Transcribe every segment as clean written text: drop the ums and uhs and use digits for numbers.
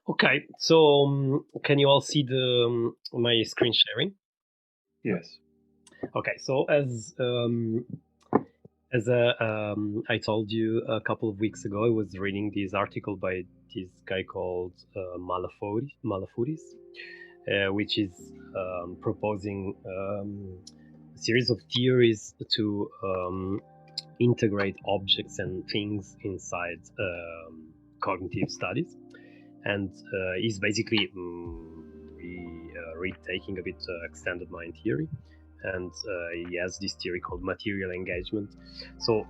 Okay, so can you all see my screen sharing? Yes. Okay, so as I told you a couple of weeks ago, I was reading this article by this guy called Malafouris, which is proposing a series of theories to integrate objects and things inside cognitive studies, and he's basically retaking a bit extended mind theory, and he has this theory called material engagement. So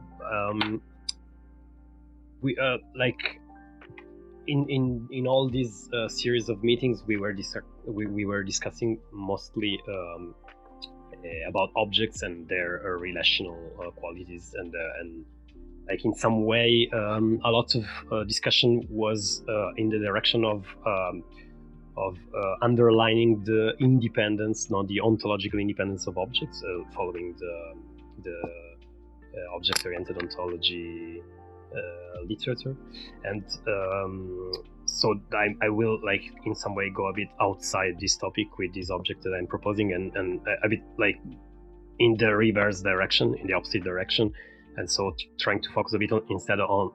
we like in all these series of meetings we were discussing mostly about objects and their relational qualities, and like in some way a lot of discussion was in the direction of underlining the independence, not the ontological independence of objects, following the object-oriented ontology literature. And so I will like in some way go a bit outside this topic with this object that I'm proposing, and a bit like in the reverse direction, in the opposite direction, and so trying to focus a bit on instead on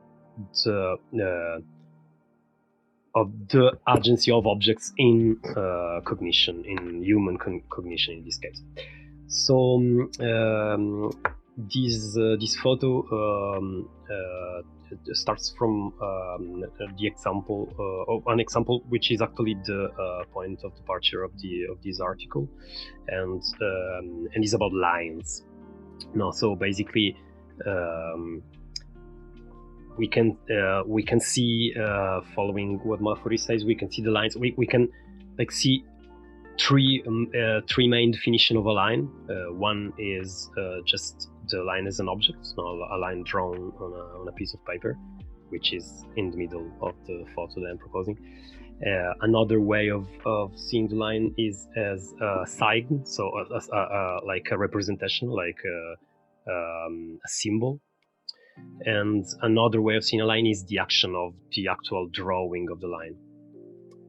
the agency of objects in cognition, in human cognition in this case. So this photo starts from the example of an example which is actually the point of departure of this article, and is about lines. No, so basically we can see, following what Malfoy says, we can see the lines. We can like see three main definition of a line. One is just the line as an object, so a line drawn on a piece of paper, which is in the middle of the photo that I'm proposing. Another way of seeing the line is as a sign, so like a representation, like a symbol. And another way of seeing a line is the action of the actual drawing of the line.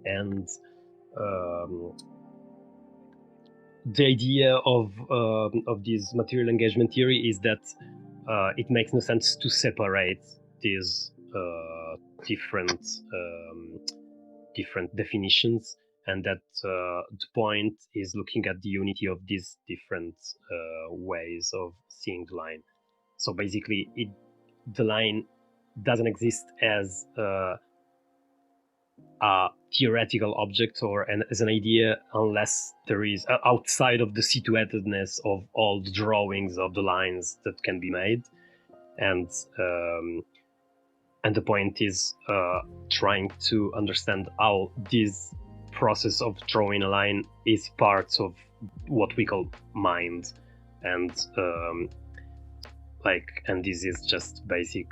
And the idea of this material engagement theory is that it makes no sense to separate these different definitions, and that the point is looking at the unity of these different ways of seeing the line. So basically, the line doesn't exist as a theoretical object or as an idea unless there is outside of the situatedness of all the drawings of the lines that can be made, and the point is trying to understand how this process of drawing a line is part of what we call mind, and and this is just basic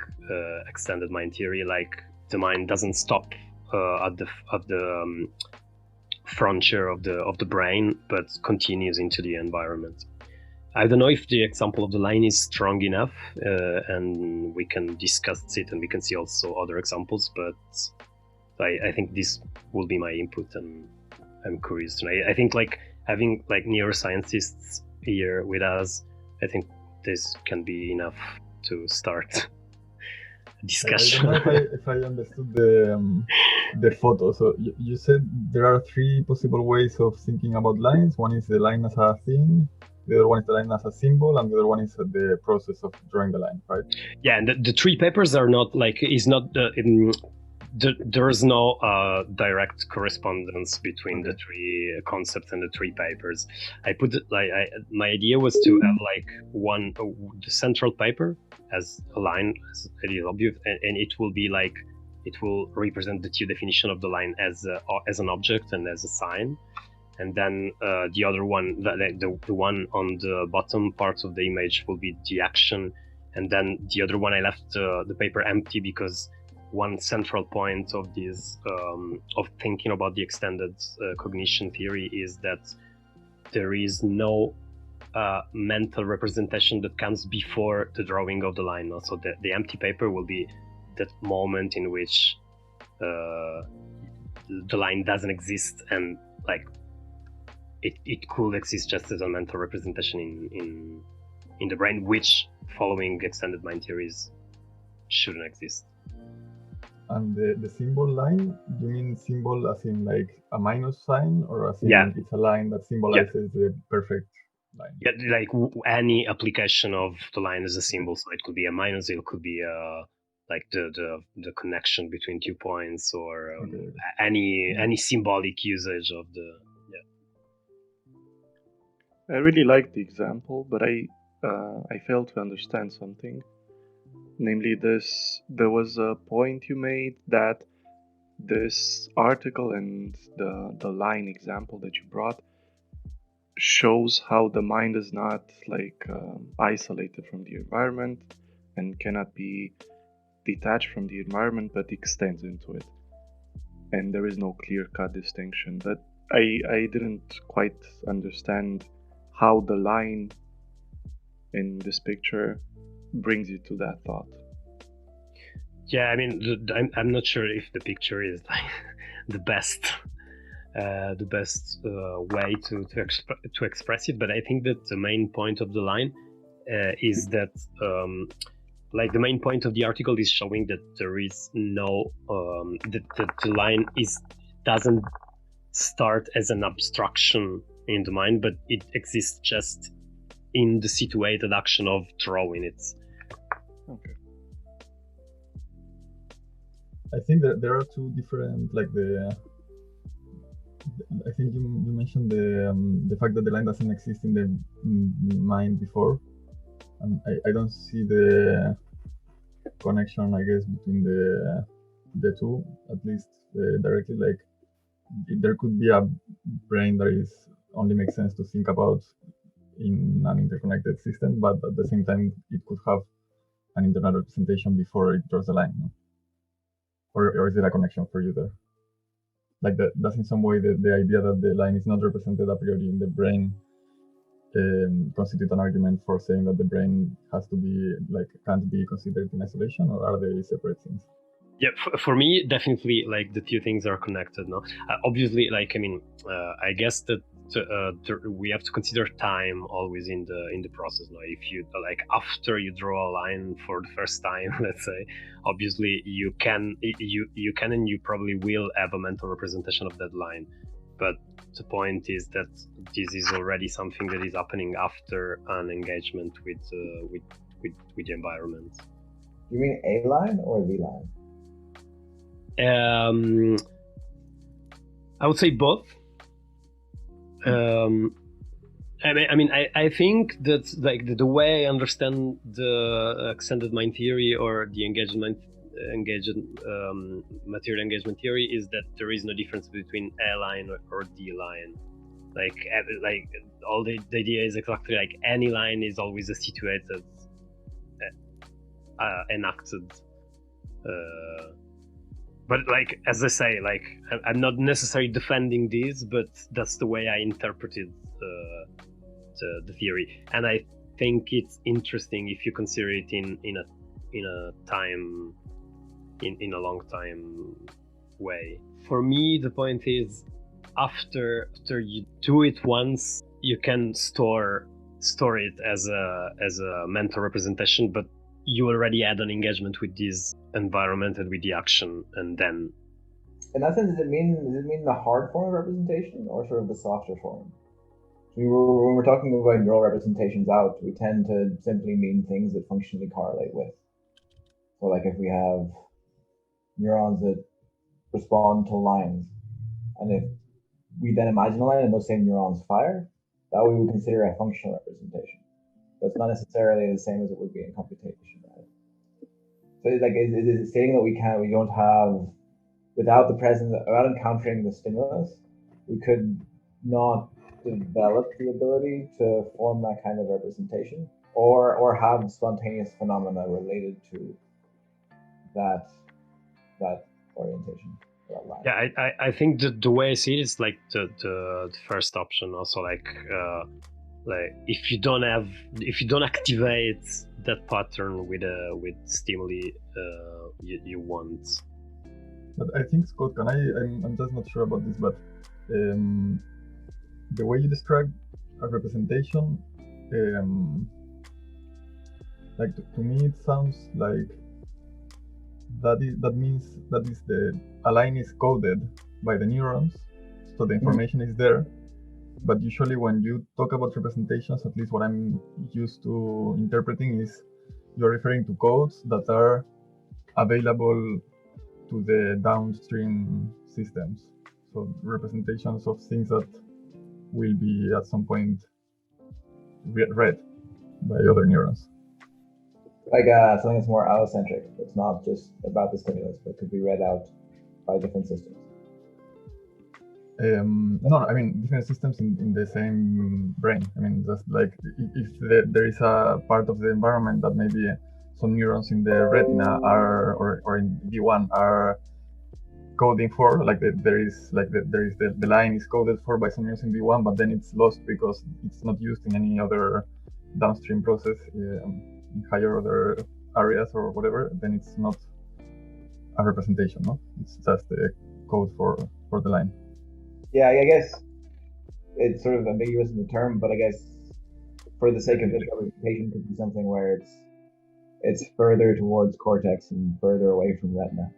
extended mind theory. Like the mind doesn't stop at the frontier of the brain, but continues into the environment. I don't know if the example of the line is strong enough, and we can discuss it, and we can see also other examples, but I think this will be my input, and I'm curious tonight. I think like having like neuroscientists here with us, I think this can be enough to start a discussion. I don't know if I understood the photo. So you said there are three possible ways of thinking about lines. One is the line as a thing, the other one is the line as a symbol, and the other one is the process of drawing the line, right? Yeah, and the three papers are not like, is not there is no direct correspondence between the three concepts and the three papers. I put it like my idea was to have like one the central paper as a line, as it is obvious, and it will be like, it will represent the two definition of the line as an object and as a sign, and then the other one, the one on the bottom part of the image, will be the action, and then the other one I left the paper empty, because one central point of this of thinking about the extended cognition theory is that there is no mental representation that comes before the drawing of the line. So the empty paper will be that moment in which the line doesn't exist, and like it could exist just as a mental representation in the brain, which, following extended mind theories, shouldn't exist. And the symbol line, you mean symbol as in like a minus sign, or as in Yeah. it's a line that symbolizes the perfect line? Yeah, like any application of the line as a symbol. So it could be a minus, it could be like the connection between 2 points, or Okay. any symbolic usage of the. I really like the example, but I failed to understand something. Namely, there was a point you made that this article and the line example that you brought shows how the mind is not like isolated from the environment and cannot be detached from the environment, but extends into it. And there is no clear-cut distinction. But I didn't quite understand how the line in this picture brings you to that thought. Yeah, I mean, I'm not sure if the picture is like the best way to express it, but I think that the main point of the line is that like the main point of the article is showing that there is no that the line doesn't start as an abstraction in the mind, but it exists just in the situated action of drawing it. Okay. I think that there are two different, like I think you mentioned the fact that the line doesn't exist in the mind before, and I don't see the connection, I guess, between the two, at least directly. Like there could be a brain that only makes sense to think about in an interconnected system, but at the same time it could have an internal representation before it draws the line, no? Or is it a connection for you there? Like that's in some way the idea that the line is not represented a priori in the brain constitute an argument for saying that the brain has to be, like, can't be considered in isolation, or are they separate things? Yeah, for me, definitely, like the two things are connected. No, obviously, like I mean, I guess that we have to consider time always in the process. No, if you like after you draw a line for the first time, let's say, obviously you can and you probably will have a mental representation of that line, but the point is that this is already something that is happening after an engagement with the environment. You mean a line or the line? I would say both. I think that like the way I understand the extended mind theory or the material engagement theory is that there is no difference between a line or the line. Like all the idea is exactly like any line is always a situated, enacted. But like as I say, like I'm not necessarily defending this, but that's the way I interpreted the theory, and I think it's interesting if you consider it in a time, in a long time way. For me, the point is after you do it once, you can store it as a mental representation, but you already had an engagement with this environment and with the action, and then. In that sense, does it mean the hard form of representation or sort of the softer form? So when we're talking about neural representations out, we tend to simply mean things that functionally correlate with. So like if we have neurons that respond to lines, and if we then imagine a line and those same neurons fire, that we would consider a functional representation. But it's not necessarily the same as it would be in computation, right? So like, is it stating that we don't have, without encountering the stimulus, we could not develop the ability to form that kind of representation, or have spontaneous phenomena related to that orientation. Yeah, I think the way I see it is like the first option. Also, like if you don't activate that pattern with stimuli, you won't. But I think, Scott, I'm just not sure about this, but the way you describe a representation, like to me it sounds like that means a line is coded by the neurons, so the information is there. But usually when you talk about representations, at least what I'm used to interpreting is you're referring to codes that are available to the downstream systems. So representations of things that will be at some point read by other neurons. Like something that's more allocentric. It's not just about the stimulus, but could be read out by different systems. No, I mean different systems in the same brain. I mean, just like if there is a part of the environment that maybe some neurons in the retina are or in V1 are coding for, like the line is coded for by some neurons in V1, but then it's lost because it's not used in any other downstream process in higher other areas or whatever. Then it's not a representation, no? It's just a code for the line. Yeah, I guess it's sort of ambiguous in the term, but I guess for the sake of this representation, could be something where it's further towards cortex and further away from retina.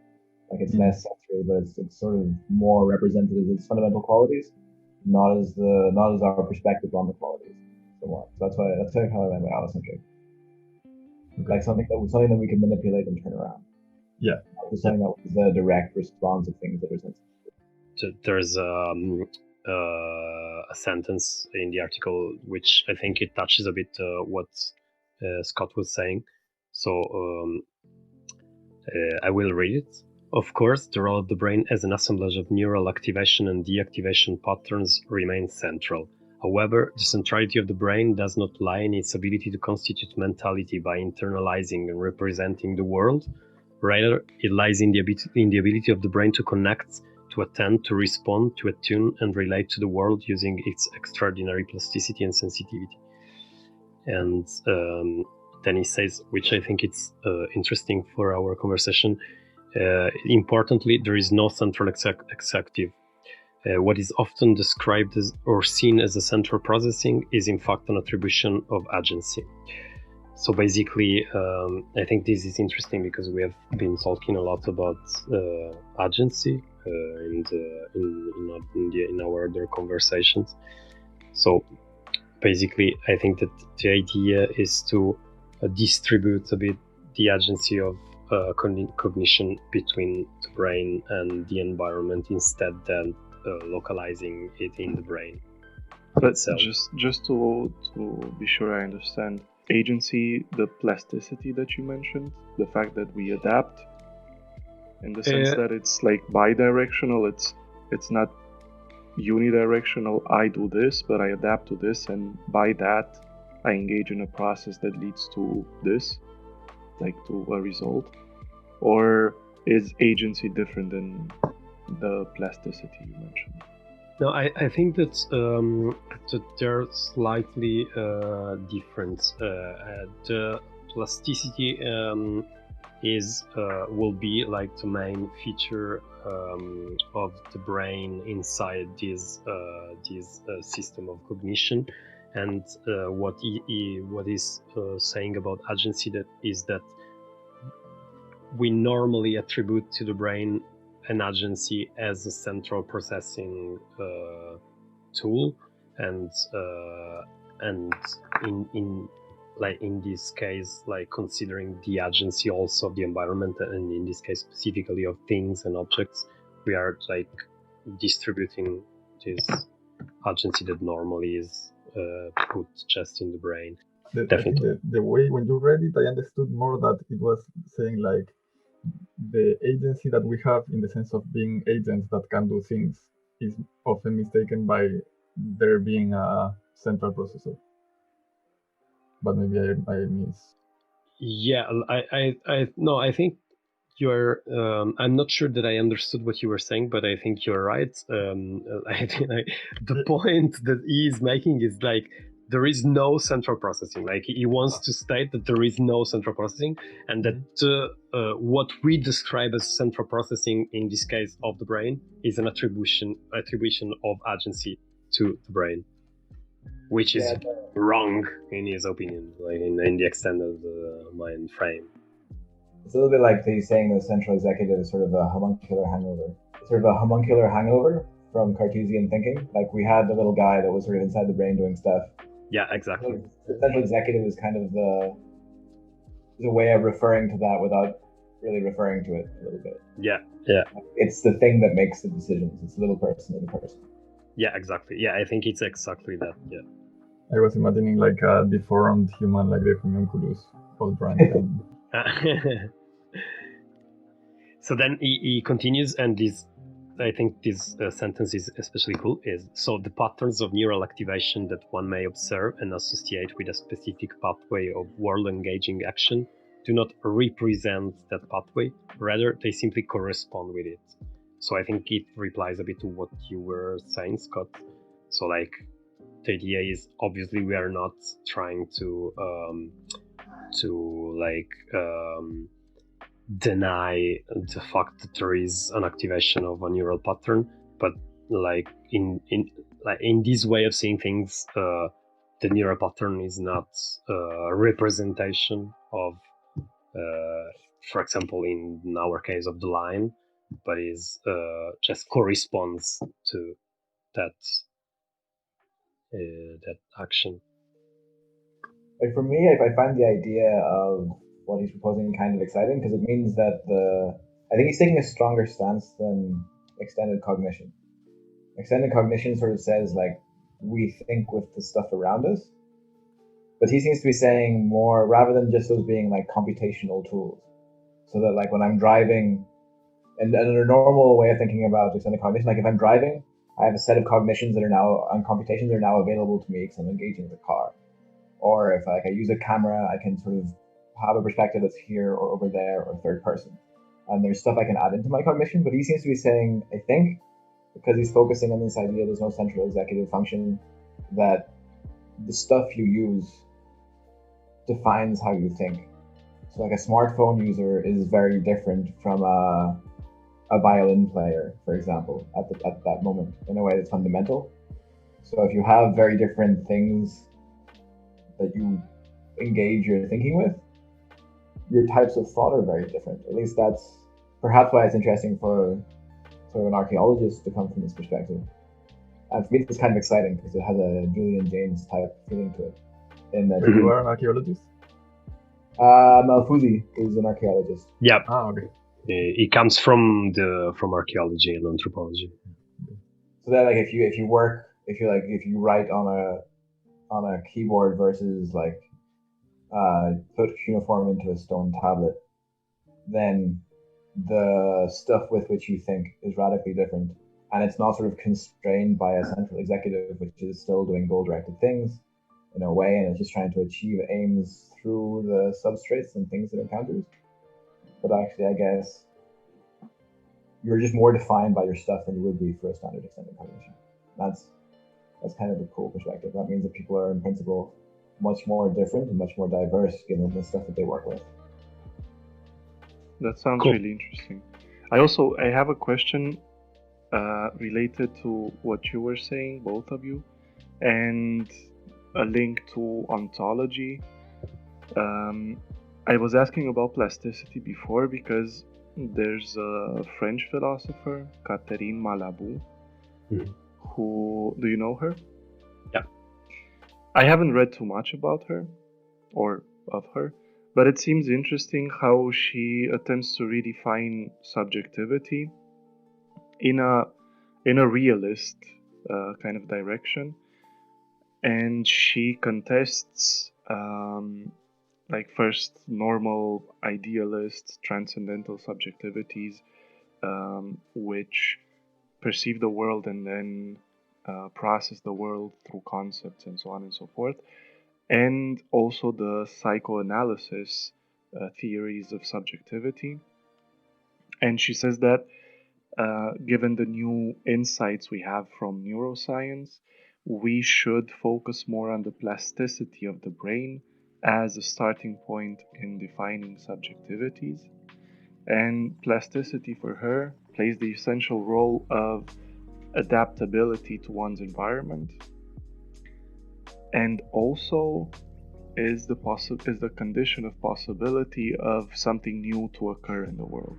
Like it's less sensory, but it's sort of more represented as its fundamental qualities, not as our perspective on the qualities. So that's kind of what I meant by allocentric. Okay. Like something that we can manipulate and turn around. Yeah. Not just something that was the direct response of things that are sensitive. There's a sentence in the article which I think it touches a bit what Scott was saying. So I will read it. Of course, the role of the brain as an assemblage of neural activation and deactivation patterns remains central. However, the centrality of the brain does not lie in its ability to constitute mentality by internalizing and representing the world. Rather, it lies in the ability of the brain to connect, to attend, to respond, to attune, and relate to the world using its extraordinary plasticity and sensitivity. And then he says, which I think it's interesting for our conversation, importantly, there is no central executive. What is often described as or seen as a central processing is in fact an attribution of agency. So basically, I think this is interesting because we have been talking a lot about agency in our other conversations. So basically, I think that the idea is to distribute a bit the agency of cognition between the brain and the environment instead than localizing it in the brain. But itself. just to be sure I understand, agency, the plasticity that you mentioned, the fact that we adapt, in the sense that it's like bidirectional, it's not unidirectional. I do this, but I adapt to this, and by that I engage in a process that leads to this, like to a result. Or is agency different than the plasticity you mentioned? No, I think that they're slightly different. The plasticity will be like the main feature of the brain inside this system of cognition, and what is saying about agency is that we normally attribute to the brain an agency as a central processing tool, and in this case, like considering the agency also of the environment, and in this case specifically of things and objects, we are like distributing this agency that normally is put just in the brain. Definitely. The way when you read it, I understood more that it was saying like the agency that we have in the sense of being agents that can do things is often mistaken by there being a central processor. But maybe I miss. Yeah, I think you're. I'm not sure that I understood what you were saying, but I think you're right. I think the point that he is making is like there is no central processing. Like he wants to state that there is no central processing, and that what we describe as central processing in this case of the brain is an attribution of agency to the brain, which is wrong in his opinion, like in the extended mind frame. It's a little bit like he's saying the central executive is sort of a homuncular hangover. It's sort of a homuncular hangover from Cartesian thinking. Like we had the little guy that was sort of inside the brain doing stuff. Yeah, exactly. The central executive is kind of the way of referring to that without really referring to it a little bit. Yeah. It's the thing that makes the decisions. It's the little person in the person. Yeah, exactly. Yeah, I think it's exactly that. Yeah. I was imagining like a deformed human, like the homunculus of Brand. So then he continues, and I think this sentence is especially cool. So the patterns of neural activation that one may observe and associate with a specific pathway of world-engaging action do not represent that pathway. Rather, they simply correspond with it. So I think it replies a bit to what you were saying, Scott. So like the idea is obviously we are not trying to deny the fact that there is an activation of a neural pattern, but like in this way of seeing things, the neural pattern is not a representation of, for example, in our case of the line, but is just corresponds to that action. Like for me, I find the idea of what he's proposing kind of exciting because it means that I think he's taking a stronger stance than extended cognition. Extended cognition sort of says like we think with the stuff around us, but he seems to be saying more rather than just those being like computational tools. So that like when I'm driving, and a normal way of thinking about extended cognition, like if I'm driving, I have a set of cognitions that are now on computations that are now available to me because I'm engaging with the car. Or if I use a camera, I can sort of have a perspective that's here or over there or third person. And there's stuff I can add into my cognition, but he seems to be saying, I think, because he's focusing on this idea there's no central executive function, that the stuff you use defines how you think. So like a smartphone user is very different from a violin player, for example, at that moment, in a way that's fundamental. So if you have very different things that you engage your thinking with, your types of thought are very different. At least that's perhaps why it's interesting for sort of an archaeologist to come from this perspective. And for me, it's kind of exciting because it has a Julian James type feeling to it. In that you are an archaeologist? Malfuzzi is an archaeologist. Yeah. Okay. He comes from archaeology and anthropology. So that like if you write on a keyboard versus like put cuneiform into a stone tablet, then the stuff with which you think is radically different, and it's not sort of constrained by a central executive which is still doing goal-directed things in a way, and it's just trying to achieve aims through the substrates and things it encounters. But actually, I guess you're just more defined by your stuff than you would be for a standard extended cognition. That's kind of a cool perspective. That means that people are in principle much more different and much more diverse given the stuff that they work with. That sounds cool. Really interesting. I have a question related to what you were saying, both of you, and a link to ontology. I was asking about plasticity before because there's a French philosopher, Catherine Malabou, who, do you know her? Yeah. I haven't read too much about her or of her, but it seems interesting how she attempts to redefine subjectivity in a realist kind of direction, and she contests like first normal idealist transcendental subjectivities which perceive the world and then process the world through concepts and so on and so forth, and also the psychoanalysis theories of subjectivity. And she says that given the new insights we have from neuroscience, we should focus more on the plasticity of the brain as a starting point in defining subjectivities. And plasticity for her plays the essential role of adaptability to one's environment, and also is the condition of possibility of something new to occur in the world.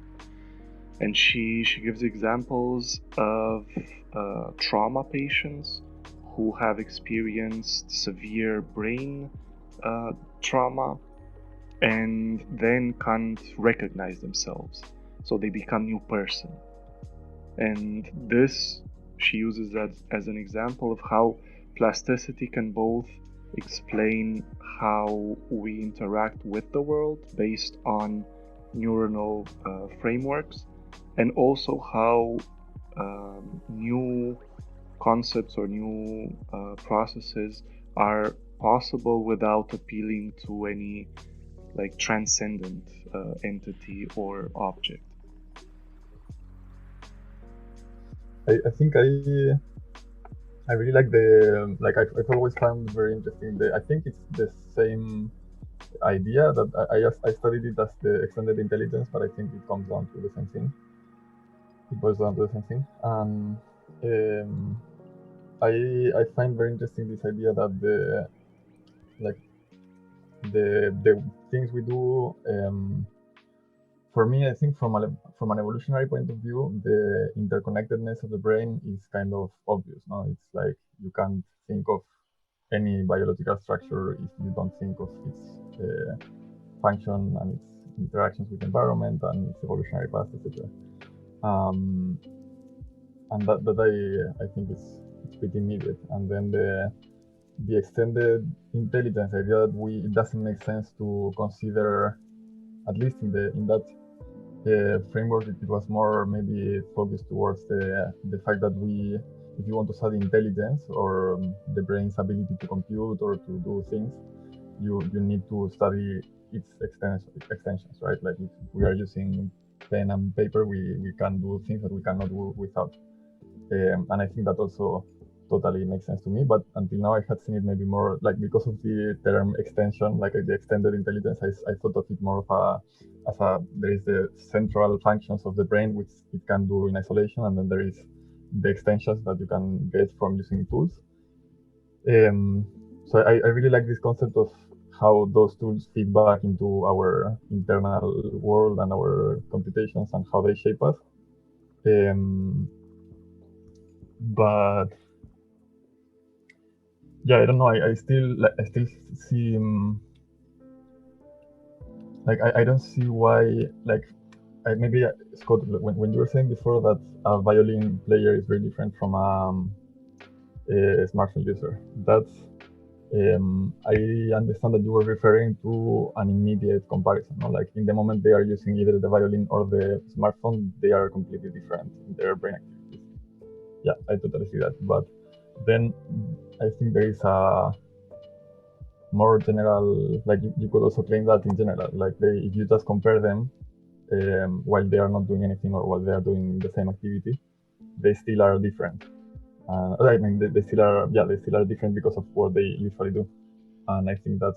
And she gives examples of trauma patients who have experienced severe brain trauma and then can't recognize themselves, so they become new person. And this she uses that as an example of how plasticity can both explain how we interact with the world based on neuronal frameworks, and also how new concepts or new processes are possible without appealing to any like transcendent entity or object. I think I really like the like I've always found very interesting. I think it's the same idea that I studied it as the extended intelligence, but I think it comes down to the same thing. It boils down to the same thing, and I find very interesting this idea that the things we do. For me, I think from an evolutionary point of view, the interconnectedness of the brain is kind of obvious. No, it's like you can't think of any biological structure if you don't think of its function and its interactions with the environment and its evolutionary path, etc. And that I think it's pretty immediate. And then the extended intelligence idea that it doesn't make sense to consider, at least in that framework, it was more maybe focused towards the fact that if you want to study intelligence or the brain's ability to compute or to do things, you need to study its extensions, right? Like if we are using pen and paper, we can do things that we cannot do without. And I think that also totally makes sense to me, but until now I had seen it maybe more like, because of the term extension, like the extended intelligence, I thought of it more of there is the central functions of the brain which it can do in isolation, and then there is the extensions that you can get from using tools. So I really like this concept of how those tools feed back into our internal world and our computations and how they shape us. But yeah, I don't know. I still see like I don't see why, like maybe Scott, when you were saying before that a violin player is very different from a smartphone user, that's I understand that you were referring to an immediate comparison. No? Like in the moment they are using either the violin or the smartphone, they are completely different in their brain activities. Yeah, I totally see that. But then I think there is a more general, like you could also claim that in general, like if you just compare them while they are not doing anything or while they are doing the same activity, they still are different. I mean, they still are different because of what they usually do. And I think that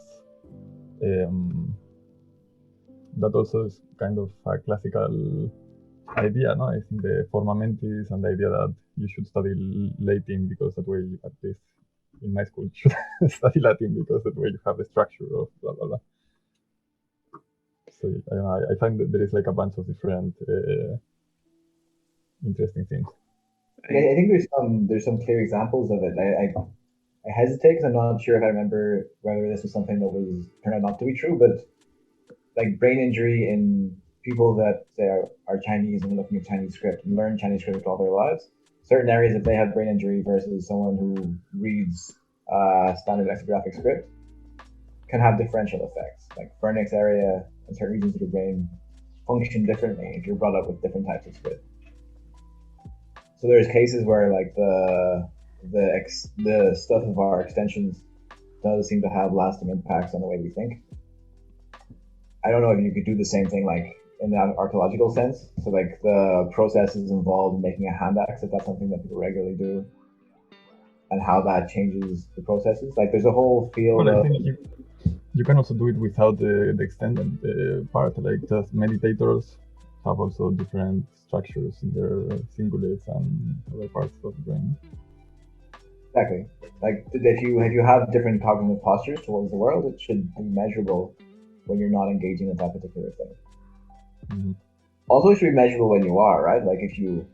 also is kind of a classical idea, no? I think the forma mentis and the idea that you should study Latin because that way, at least in my school, you should study Latin because that way you have the structure of blah blah blah. So I find that there is like a bunch of different interesting things. I think there's some clear examples of it. I hesitate because I'm not sure if I remember whether this was something that was turned out not to be true, but like brain injury in people that say are Chinese and looking at Chinese script and learn Chinese script all their lives, certain areas if they have brain injury versus someone who reads standard lexicographic script can have differential effects. Like pharynx area and certain regions of the brain function differently if you're brought up with different types of script. So there's cases where like the stuff of our extensions does seem to have lasting impacts on the way we think. I don't know if you could do the same thing like in that archaeological sense. So like the processes involved in making a hand axe, if that's something that people regularly do. and how that changes the processes. Like there's a whole field Well, I of think you can also do it without the extended part. Like just meditators have also different structures in their cingulates and other parts of the brain. exactly like if you have different cognitive postures towards the world, it should be measurable when you're not engaging with that particular thing. Mm-hmm. Also, it should be measurable when you are, right? Like if you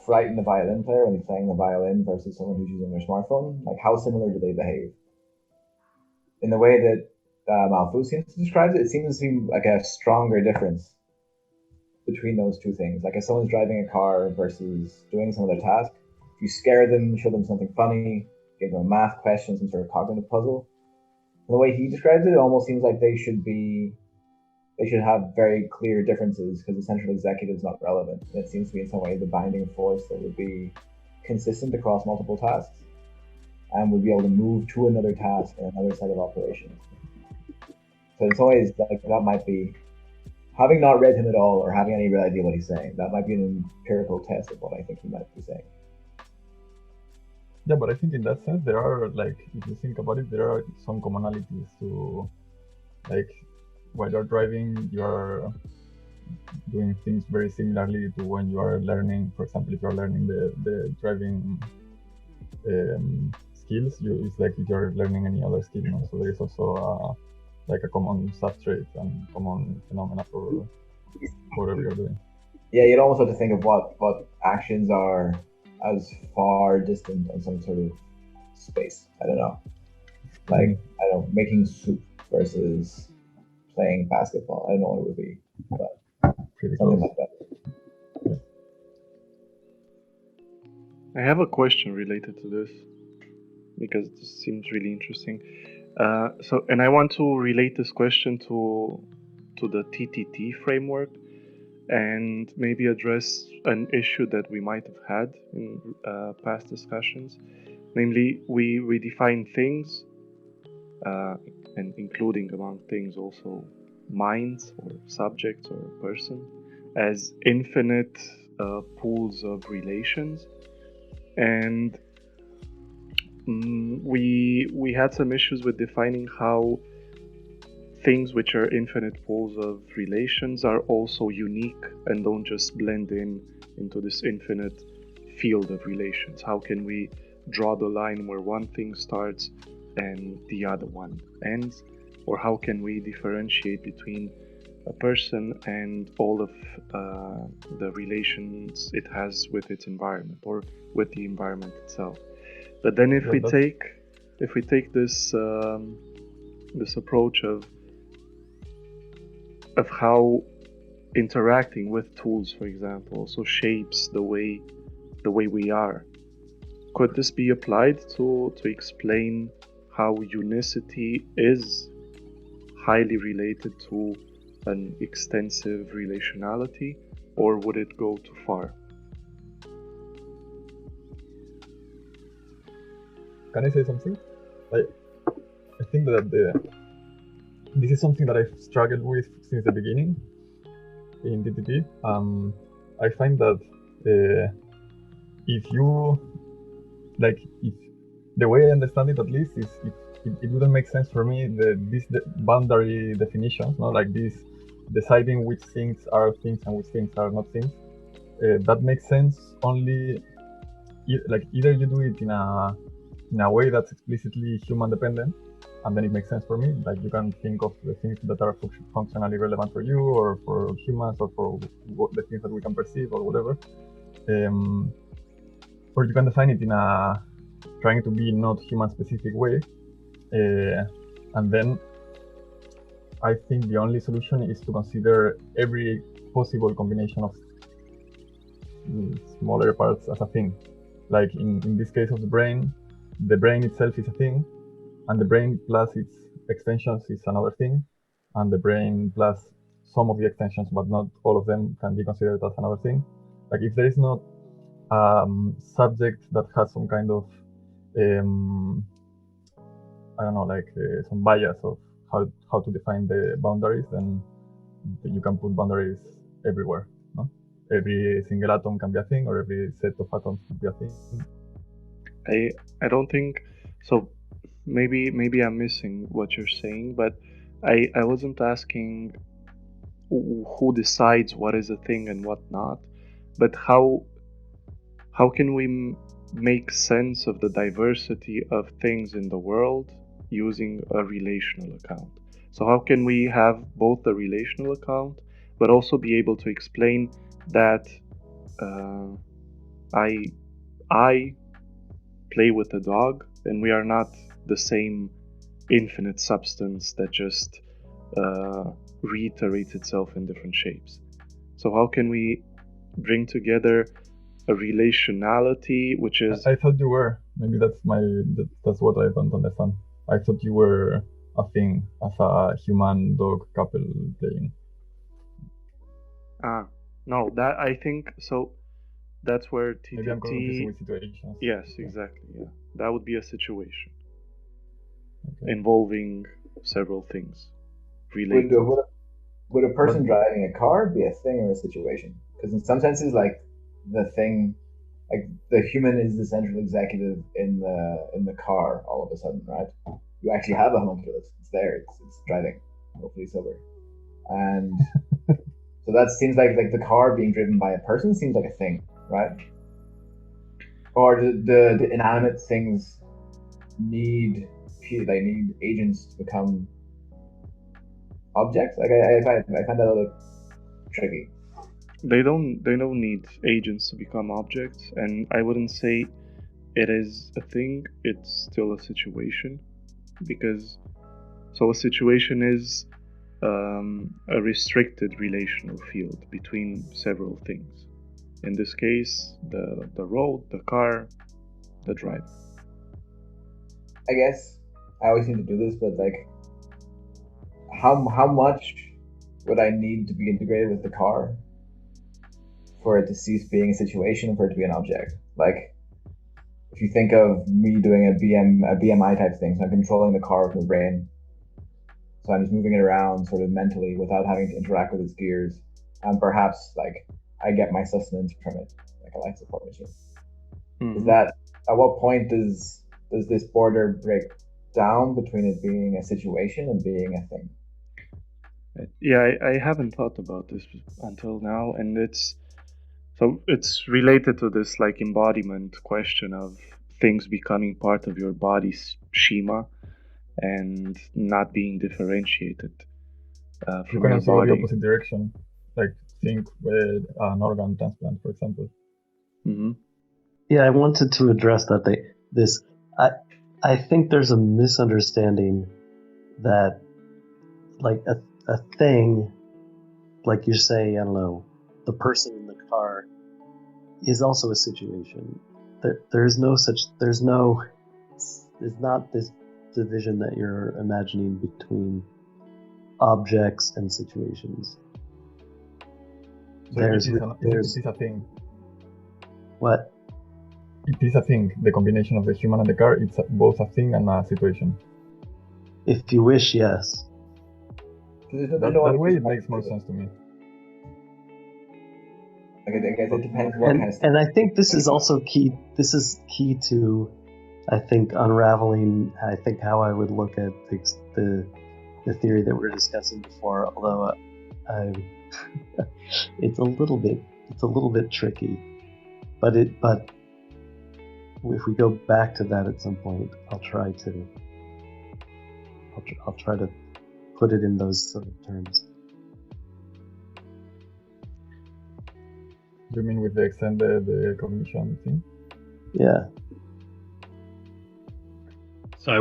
frighten the violin player when he's playing the violin versus someone who's using their smartphone, like how similar do they behave? In the way that Malthus seems to describe it, it seems to be like a stronger difference between those two things. Like if someone's driving a car versus doing some other task, if you scare them, show them something funny, give them a math question, some sort of cognitive puzzle. And the way he describes it, it almost seems like they should have very clear differences because the central executive is not relevant. And it seems to be in some way the binding force that would be consistent across multiple tasks and would be able to move to another task in another set of operations. So in some ways, that might be, having not read him at all or having any real idea what he's saying, that might be an empirical test of what I think he might be saying. Yeah, but I think in that sense, there are, like, if you think about it, there are some commonalities to, like, while you're driving, you're doing things very similarly to when you are learning. For example, if you're learning the driving skills, it's like if you're learning any other skill. No? So there is also like a common substrate and common phenomena for whatever you're doing. Yeah, you'd almost have to think of what actions are as far distant on some sort of space. I don't know. Like, I don't know, making soup versus playing basketball. I don't know what it would be, but Pretty something close. like that. I have a question related to this because this seems really interesting. And I want to relate this question to the TTT framework and maybe address an issue that we might have had in past discussions. Namely, we define things, and including among things also minds or subjects or person, as infinite pools of relations. And we had some issues with defining how things which are infinite pools of relations are also unique and don't just blend into this infinite field of relations. How can we draw the line where one thing starts and the other one ends? Or how can we differentiate between a person and all of the relations it has with its environment or with the environment itself? But then if we take this this approach of how interacting with tools, for example, also shapes the way we are, could this be applied to explain how unicity is highly related to an extensive relationality, or would it go too far? Can I say something? I think that this is something that I've struggled with since the beginning in TTT. I find that if the way I understand it, at least, is it wouldn't make sense for me these boundary definitions, no, like this deciding which things are things and which things are not things. That makes sense only like either you do it in a way that's explicitly human dependent, and then it makes sense for me. Like you can think of the things that are functionally relevant for you, or for humans, or for the things that we can perceive, or whatever. Or you can define it in a trying to be not human-specific way, and then I think the only solution is to consider every possible combination of smaller parts as a thing. Like in this case of the brain itself is a thing, and the brain plus its extensions is another thing, and the brain plus some of the extensions, but not all of them, can be considered as another thing. Like if there is not subject that has some kind of I don't know, like some bias of how to define the boundaries, then you can put boundaries everywhere. No? Every single atom can be a thing, or every set of atoms can be a thing. I don't think so. Maybe I'm missing what you're saying, but I wasn't asking who decides what is a thing and what not, but how can we make sense of the diversity of things in the world using a relational account? So how can we have both the relational account, but also be able to explain that uh, I play with a dog, and we are not the same infinite substance that just reiterates itself in different shapes. So how can we bring together a relationality, which is I thought you were. Maybe that's what I don't understand. I thought you were a thing as a human dog couple playing. no, that I think so. That's where Maybe I'm confusing TTT. with situations. Yes, exactly. Yeah, that would be a situation Okay. involving several things related. Would a person driving a car be a thing or a situation? Because in some senses, like the thing, like the human is the central executive in the car. All of a sudden, right? You actually have a homunculus. It's there. It's driving, hopefully sober, and so that seems like the car being driven by a person seems like a thing, right? Or the inanimate things need agents to become objects. Like I find that a little tricky. They don't need agents to become objects, and I wouldn't say it is a thing. It's still a situation, because so a situation is a restricted relational field between several things. In this case, the road, the car, the driver. I guess I always need to do this, but like, how much would I need to be integrated with the car for it to cease being a situation and for it to be an object? Like, if you think of me doing a BMI type thing, so I'm controlling the car with my brain, so I'm just moving it around sort of mentally without having to interact with its gears, and perhaps like I get my sustenance from it, like a life support machine. Mm-hmm. Is that at what point does this border break down between it being a situation and being a thing? Yeah, I haven't thought about this until now, and it's related to this like embodiment question of things becoming part of your body's schema and not being differentiated from you can your also body. go the opposite direction, like think with an organ transplant, for example. Mm-hmm. Yeah, I wanted to address that. I think there's a misunderstanding that like a thing, like you say, I don't know, the person in the car is also a situation. There's not this division that you're imagining between objects and situations. So it is a thing. What? It is a thing. The combination of the human and the car, it's both a thing and a situation. If you wish, yes. That way it makes more sense to me. Okay, I guess it depends what kind of stuff. And I think this is also key. This is key to, I think, unraveling. I think how I would look at the theory that we were discussing before. Although it's a little bit tricky, but if we go back to that at some point, I'll try to put it in those sort of terms. You mean with the extended cognition thing? Yeah. So I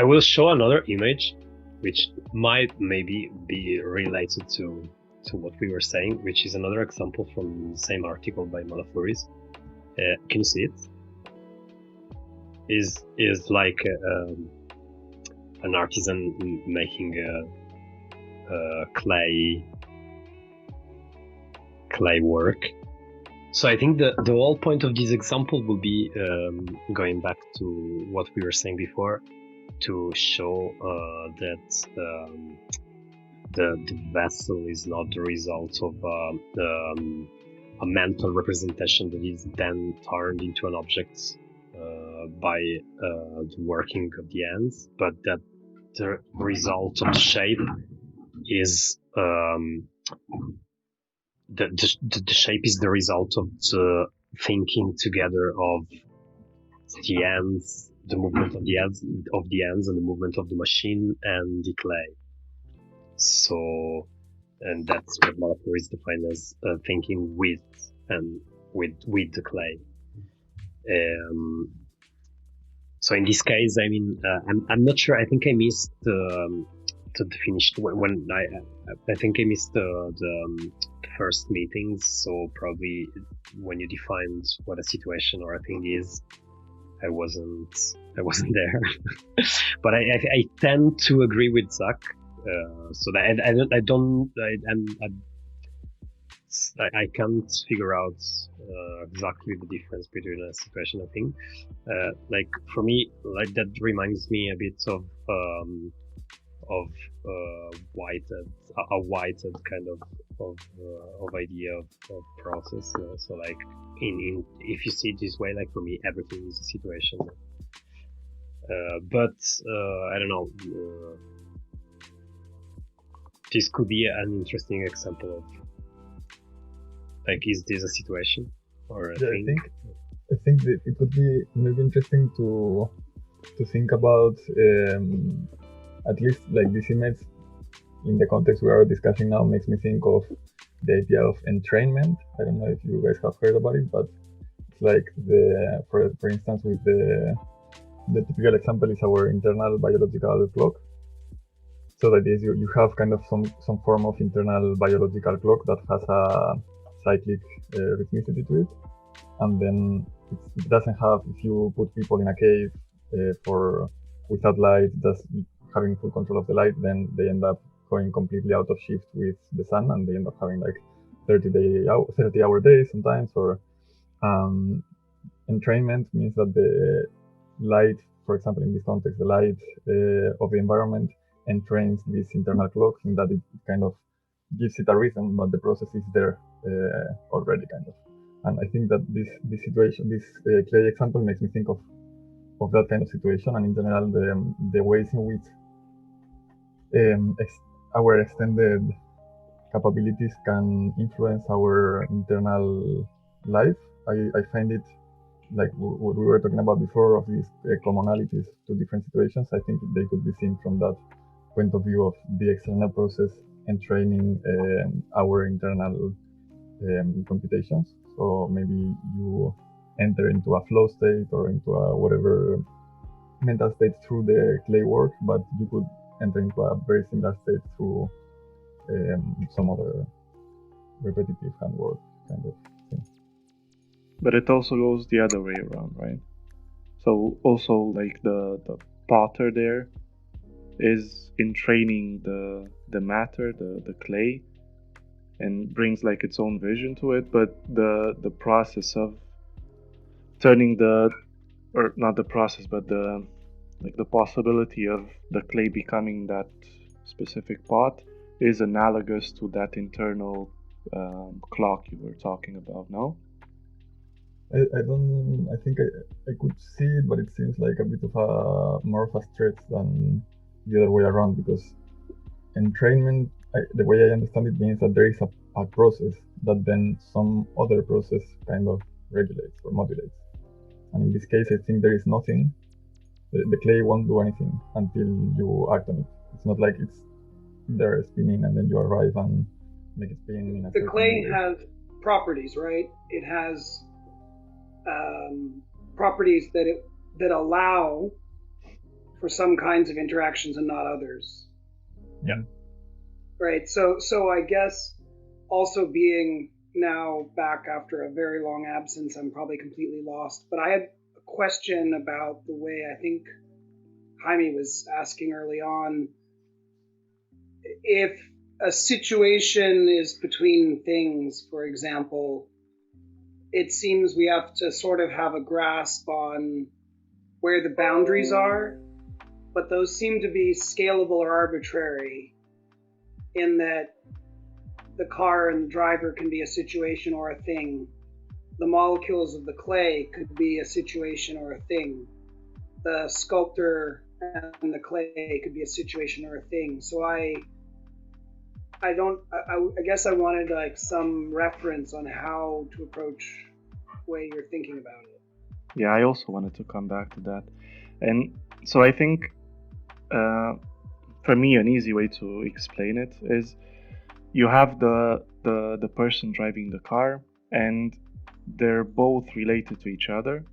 will show another image, which might maybe be related to what we were saying, which is another example from the same article by Malafouris. Can you see it? Is like an artisan making a clay work. So I think the whole point of this example will be going back to what we were saying before, to show that the vessel is not the result of a mental representation that is then turned into an object by the working of the ends, but that the result of the shape is the shape is the result of the thinking together of the ends, the movement of the ends, and the movement of the machine and the clay. So, and that's what Malapur is defined as thinking with the clay. So in this case, I mean, I'm not sure. I think I missed the definition when I think I missed the first meetings. So probably when you defined what a situation or a thing is, I wasn't there. But I tend to agree with Zach. So that I can't figure out exactly the difference between a situation and a thing. Like for me, like that reminds me a bit of whited kind of idea of process. So like in if you see it this way, like for me, everything is a situation. But I don't know. This could be an interesting example of, like, is this a situation or a thing? I think that it would be maybe interesting to think about at least like this image in the context we are discussing now makes me think of the idea of entrainment. I don't know if you guys have heard about it, but it's like for instance with the typical example is our internal biological clock. So that is you have kind of some form of internal biological clock that has a cyclic rhythmicity to it, and then it doesn't have, if you put people in a cave without light, just having full control of the light, then they end up going completely out of shift with the sun, and they end up having like 30-hour days sometimes. Or entrainment means that the light, for example in this context, the light of the environment entrains this internal clock in that it kind of gives it a rhythm, but the process is there already, kind of. And I think that this situation, this clay example, makes me think of that kind of situation, and in general the ways in which our extended capabilities can influence our internal life. I find it like what we were talking about before of these commonalities to different situations. I think they could be seen from that point of view of the external process and training our internal computations. So maybe you enter into a flow state or into a whatever mental state through the clay work, but you could enter into a very similar state through some other repetitive handwork kind of thing. But it also goes the other way around, right? So also like the potter there is entraining the matter, the clay, and brings like its own vision to it, but the process of turning not the process, but the possibility of the clay becoming that specific pot is analogous to that internal clock you were talking about, no? I think I could see it, but it seems like a bit of more of a stretch than the other way around, because entrainment, the way I understand it, means that there is a process that then some other process kind of regulates or modulates. And in this case, I think there is nothing. The clay won't do anything until you act on it. It's not like it's there spinning and then you arrive and make it spin in a The clay way. has properties, right? It has properties that allow for some kinds of interactions and not others. Yeah. Right. So I guess also being now back after a very long absence, I'm probably completely lost. But I had a question about the way I think Jaime was asking early on. If a situation is between things, for example, it seems we have to sort of have a grasp on where the boundaries are, but those seem to be scalable or arbitrary, in that the car and the driver can be a situation or a thing. the molecules of the clay could be a situation or a thing. The sculptor and the clay could be a situation or a thing. So I guess I wanted like some reference on how to approach the way you're thinking about it. Yeah, I also wanted to come back to that. And so I think, for me, an easy way to explain it is you have the person driving the car, and they're both related to each other,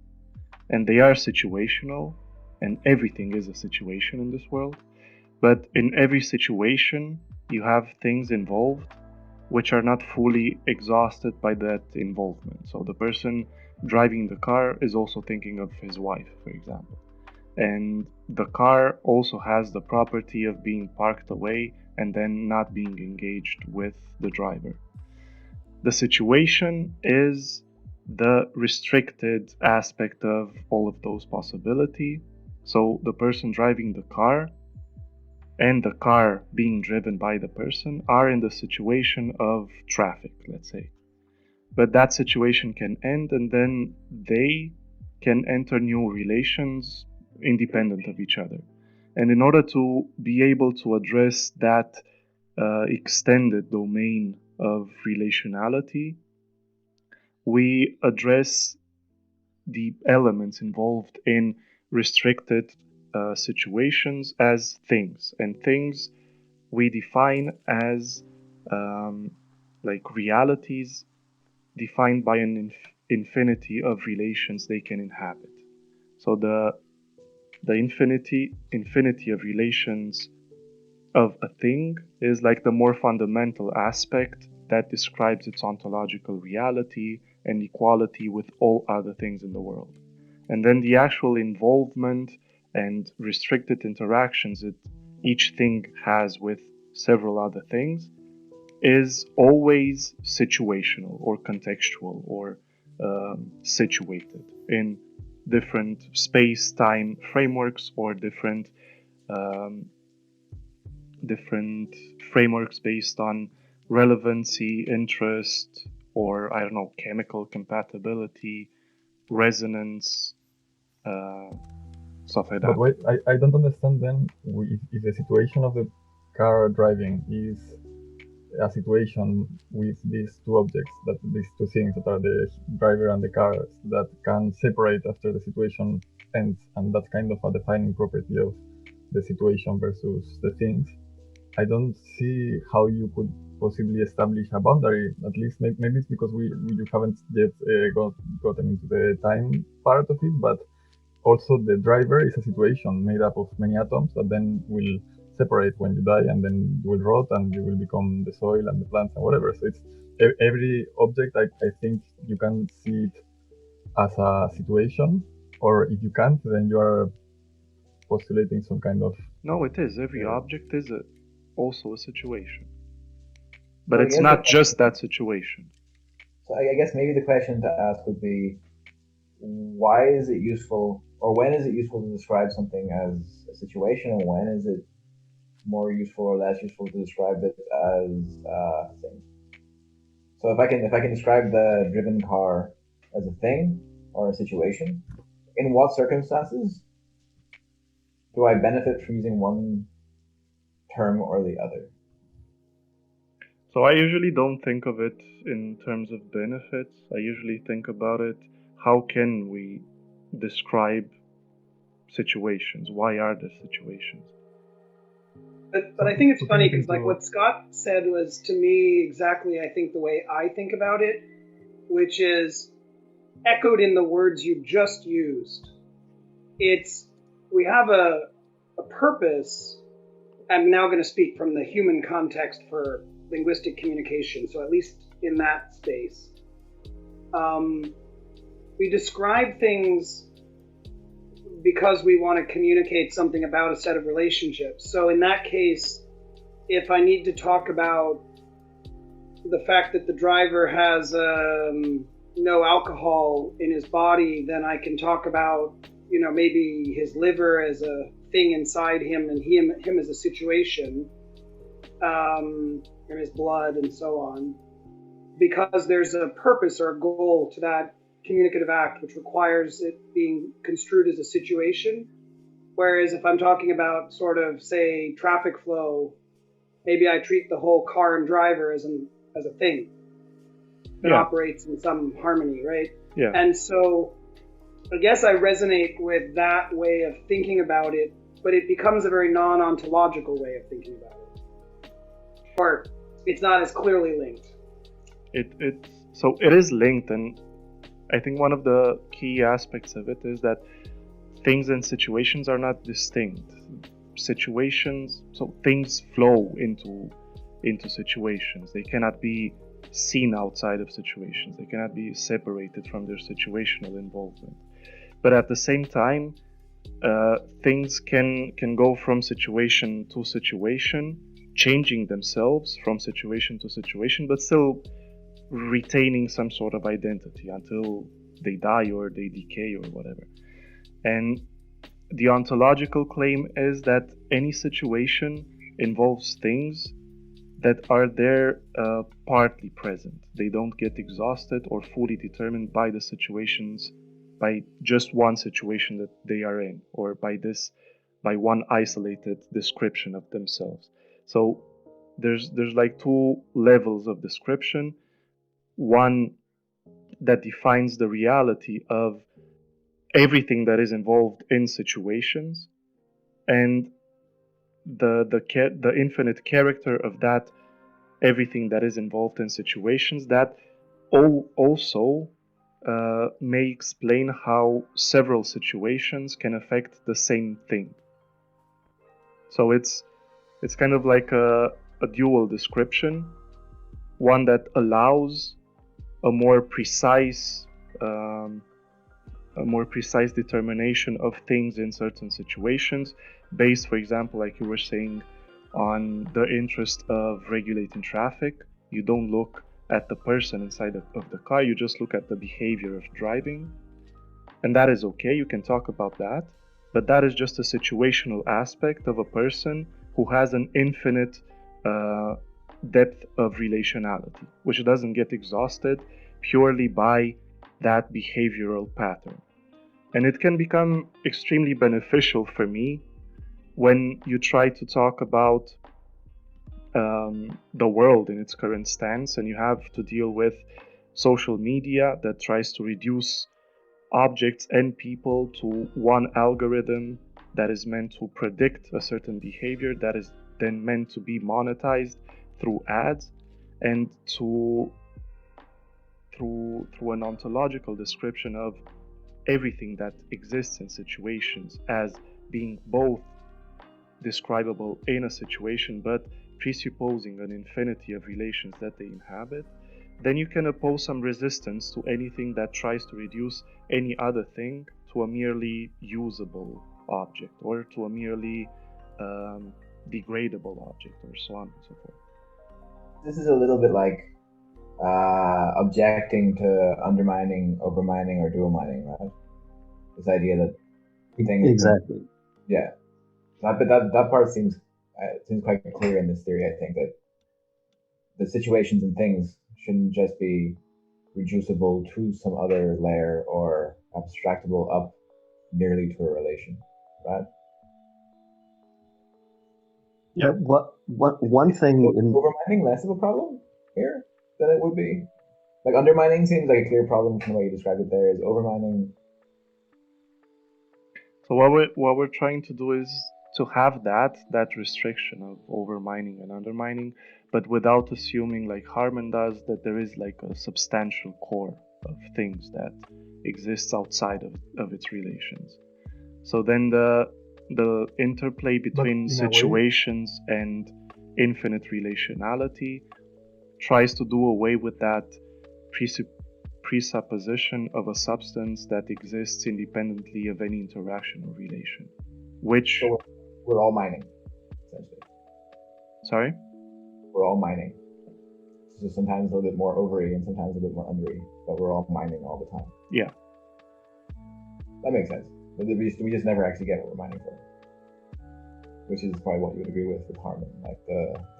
and they are situational, and everything is a situation in this world. But in every situation, you have things involved which are not fully exhausted by that involvement. So the person driving the car is also thinking of his wife, for example. And the car also has the property of being parked away and then not being engaged with the driver. The situation is the restricted aspect of all of those possibilities. So the person driving the car and the car being driven by the person are in the situation of traffic, let's say. But that situation can end, and then they can enter new relations independent of each other. And in order to be able to address that extended domain of relationality, we address the elements involved in restricted situations as things. And things we define as like realities defined by an infinity of relations they can inhabit. So the infinity of relations of a thing is like the more fundamental aspect that describes its ontological reality and equality with all other things in the world. And then the actual involvement and restricted interactions that each thing has with several other things is always situational or contextual or situated in different space-time frameworks or different frameworks based on relevancy, interest, or I don't know, chemical compatibility, resonance, stuff like that. But wait, I don't understand then if the situation of the car driving is a situation with these two objects, these two things that are the driver and the car, that can separate after the situation ends, and that's kind of a defining property of the situation versus the things. I don't see how you could possibly establish a boundary. At least maybe it's because you haven't yet gotten into the time part of it, but also the driver is a situation made up of many atoms that then will separate when you die, and then you will rot and you will become the soil and the plants and whatever. So it's every object. I think you can see it as a situation, or if you can't, then you are postulating some kind of... No, it is. Every object is also a situation. But it's not just that situation. So I guess maybe the question to ask would be, why is it useful, or when is it useful to describe something as a situation, and when is it more useful or less useful to describe it as a thing? So if I can describe the driven car as a thing or a situation, in what circumstances do I benefit from using one term or the other? So I usually don't think of it in terms of benefits. I usually think about it, how can we describe situations? Why are there situations? But I think it's funny because like what Scott said was to me exactly I think the way I think about it, which is echoed in the words you just used. We have a purpose. I'm now going to speak from the human context for linguistic communication, so at least in that space. We describe things because we want to communicate something about a set of relationships. So in that case, if I need to talk about the fact that the driver has no alcohol in his body, then I can talk about, maybe his liver as a thing inside him and him as a situation, and his blood and so on. because there's a purpose or a goal to that communicative act, which requires it being construed as a situation. Whereas if I'm talking about sort of, say, traffic flow, maybe I treat the whole car and driver as a thing that operates in some harmony, right? Yeah. And so I guess I resonate with that way of thinking about it, but it becomes a very non-ontological way of thinking about it. Or it's not as clearly linked. So it is linked, and I think one of the key aspects of it is that things and situations are not distinct. Situations, so things flow into situations. They cannot be seen outside of situations. They cannot be separated from their situational involvement. But at the same time, things can go from situation to situation, changing themselves from situation to situation, but still retaining some sort of identity until they die or they decay or whatever. And the ontological claim is that any situation involves things that are there partly present. They don't get exhausted or fully determined by the situations, by just one situation that they are in, or by one isolated description of themselves. So there's like two levels of description. One that defines the reality of everything that is involved in situations, and the infinite character of that everything that is involved in situations, that also may explain how several situations can affect the same thing. So it's kind of like a dual description, one that allows a more precise determination of things in certain situations, based, for example, like you were saying, on the interest of regulating traffic. You don't look at the person inside of the car, you just look at the behavior of driving. And that is okay, you can talk about that, but that is just a situational aspect of a person who has an infinite depth of relationality, which doesn't get exhausted purely by that behavioral pattern. And it can become extremely beneficial for me when you try to talk about the world in its current stance, and you have to deal with social media that tries to reduce objects and people to one algorithm that is meant to predict a certain behavior that is then meant to be monetized through ads, and through an ontological description of everything that exists in situations as being both describable in a situation but presupposing an infinity of relations that they inhabit, then you can oppose some resistance to anything that tries to reduce any other thing to a merely usable object, or to a merely degradable object, or so on and so forth. This is a little bit like objecting to undermining, overmining, or dual mining, right? This idea that things exactly. Yeah, but that part seems quite clear in this theory. I think that the situations and things shouldn't just be reducible to some other layer or abstractable up merely to a relation, right? Yeah. One thing in overmining less of a problem here than it would be. Like undermining seems like a clear problem from the way you described it there. Is overmining. So what we're trying to do is to have that restriction of overmining and undermining, but without assuming, like Harman does, that there is like a substantial core of things that exists outside of its relations. So then the interplay between situations and infinite relationality tries to do away with that presupposition of a substance that exists independently of any interaction or relation, which... So we're all mining, essentially. Sorry? We're all mining. So sometimes a little bit more overy and sometimes a bit more undery, but we're all mining all the time. Yeah. That makes sense. But we just never actually get what we're mining for. Which is probably what you would agree with Harman. Like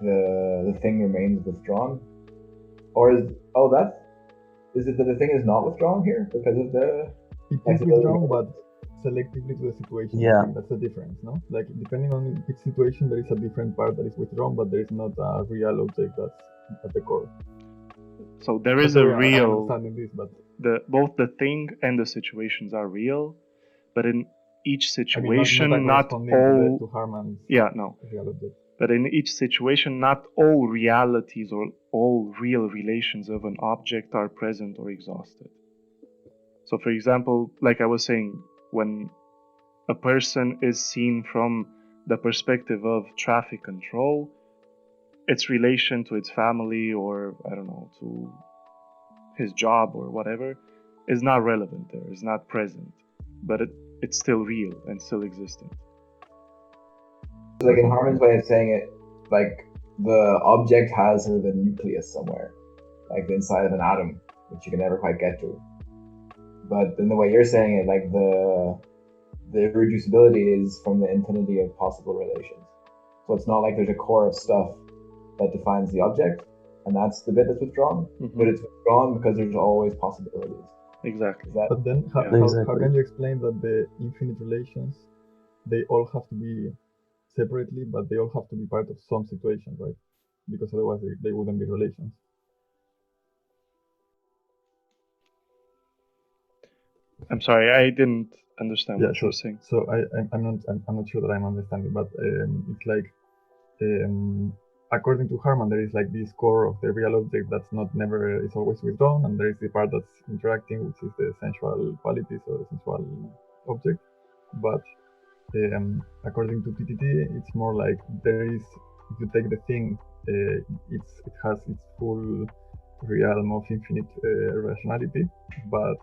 the thing remains withdrawn, Or is it that the thing is not withdrawn here because of the It is flexibility? withdrawn, but selectively to the situation. Yeah. I think that's the difference, no? Like depending on each situation, there is a different part that is withdrawn, but there is not a real object that's at the core. So there is That's a the way I'm real, understanding this, but both the thing and the situations are real, but in each I mean, situation, not not corresponding all. to Harman's No. real object. But in each situation, not all realities or all real relations of an object are present or exhausted. So, for example, like I was saying, when a person is seen from the perspective of traffic control, its relation to its family or, I don't know, to his job or whatever is not relevant there, is not present. But it's still real and still existent. Like in Harman's way of saying it, like the object has sort of a nucleus somewhere, like the inside of an atom, which you can never quite get to. But in the way you're saying it, like the irreducibility is from the infinity of possible relations. So it's not like there's a core of stuff that defines the object, and that's the bit that's withdrawn. But it's withdrawn because there's always possibilities. Exactly. But then how can you explain that the infinite relations, they all have to be separately, but they all have to be part of some situation, right? Because otherwise they wouldn't be relations. I'm sorry, I didn't understand what you're saying. So I'm not sure that I'm understanding, but it's like according to Harman, there is like this core of the real object that's is always withdrawn, and there is the part that's interacting, which is the sensual qualities or the sensual object. But according to TTT, it's more like there is, if you take the thing, it has its full realm of infinite rationality, but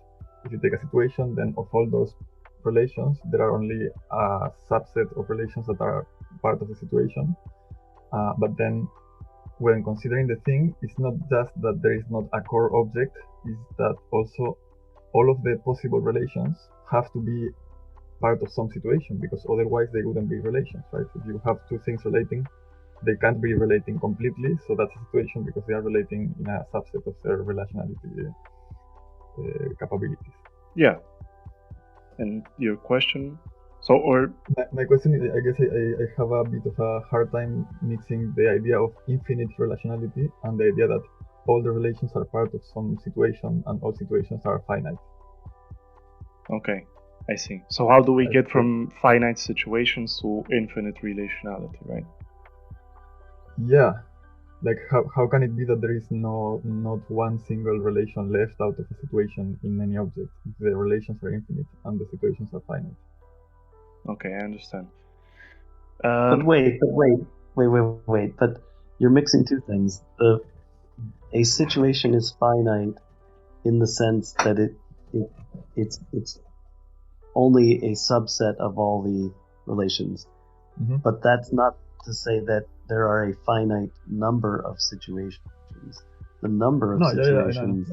if you take a situation, then of all those relations, there are only a subset of relations that are part of the situation. But then when considering the thing, it's not just that there is not a core object, it's that also all of the possible relations have to be part of some situation, because otherwise they wouldn't be relations, right? If you have two things relating, they can't be relating completely, so that's a situation because they are relating in a subset of their relationality capabilities. Yeah. And your question? So, or my question is, I guess I have a bit of a hard time mixing the idea of infinite relationality and the idea that all the relations are part of some situation and all situations are finite. Okay, I see. So how do we get from finite situations to infinite relationality, right? Yeah. Like how can it be that there is not one single relation left out of a situation in any object if the relations are infinite and the situations are finite? Okay, I understand. But wait. But you're mixing two things. A situation is finite in the sense that it's only a subset of all the relations. Mm-hmm. But that's not to say that there are a finite number of situations. The number of situations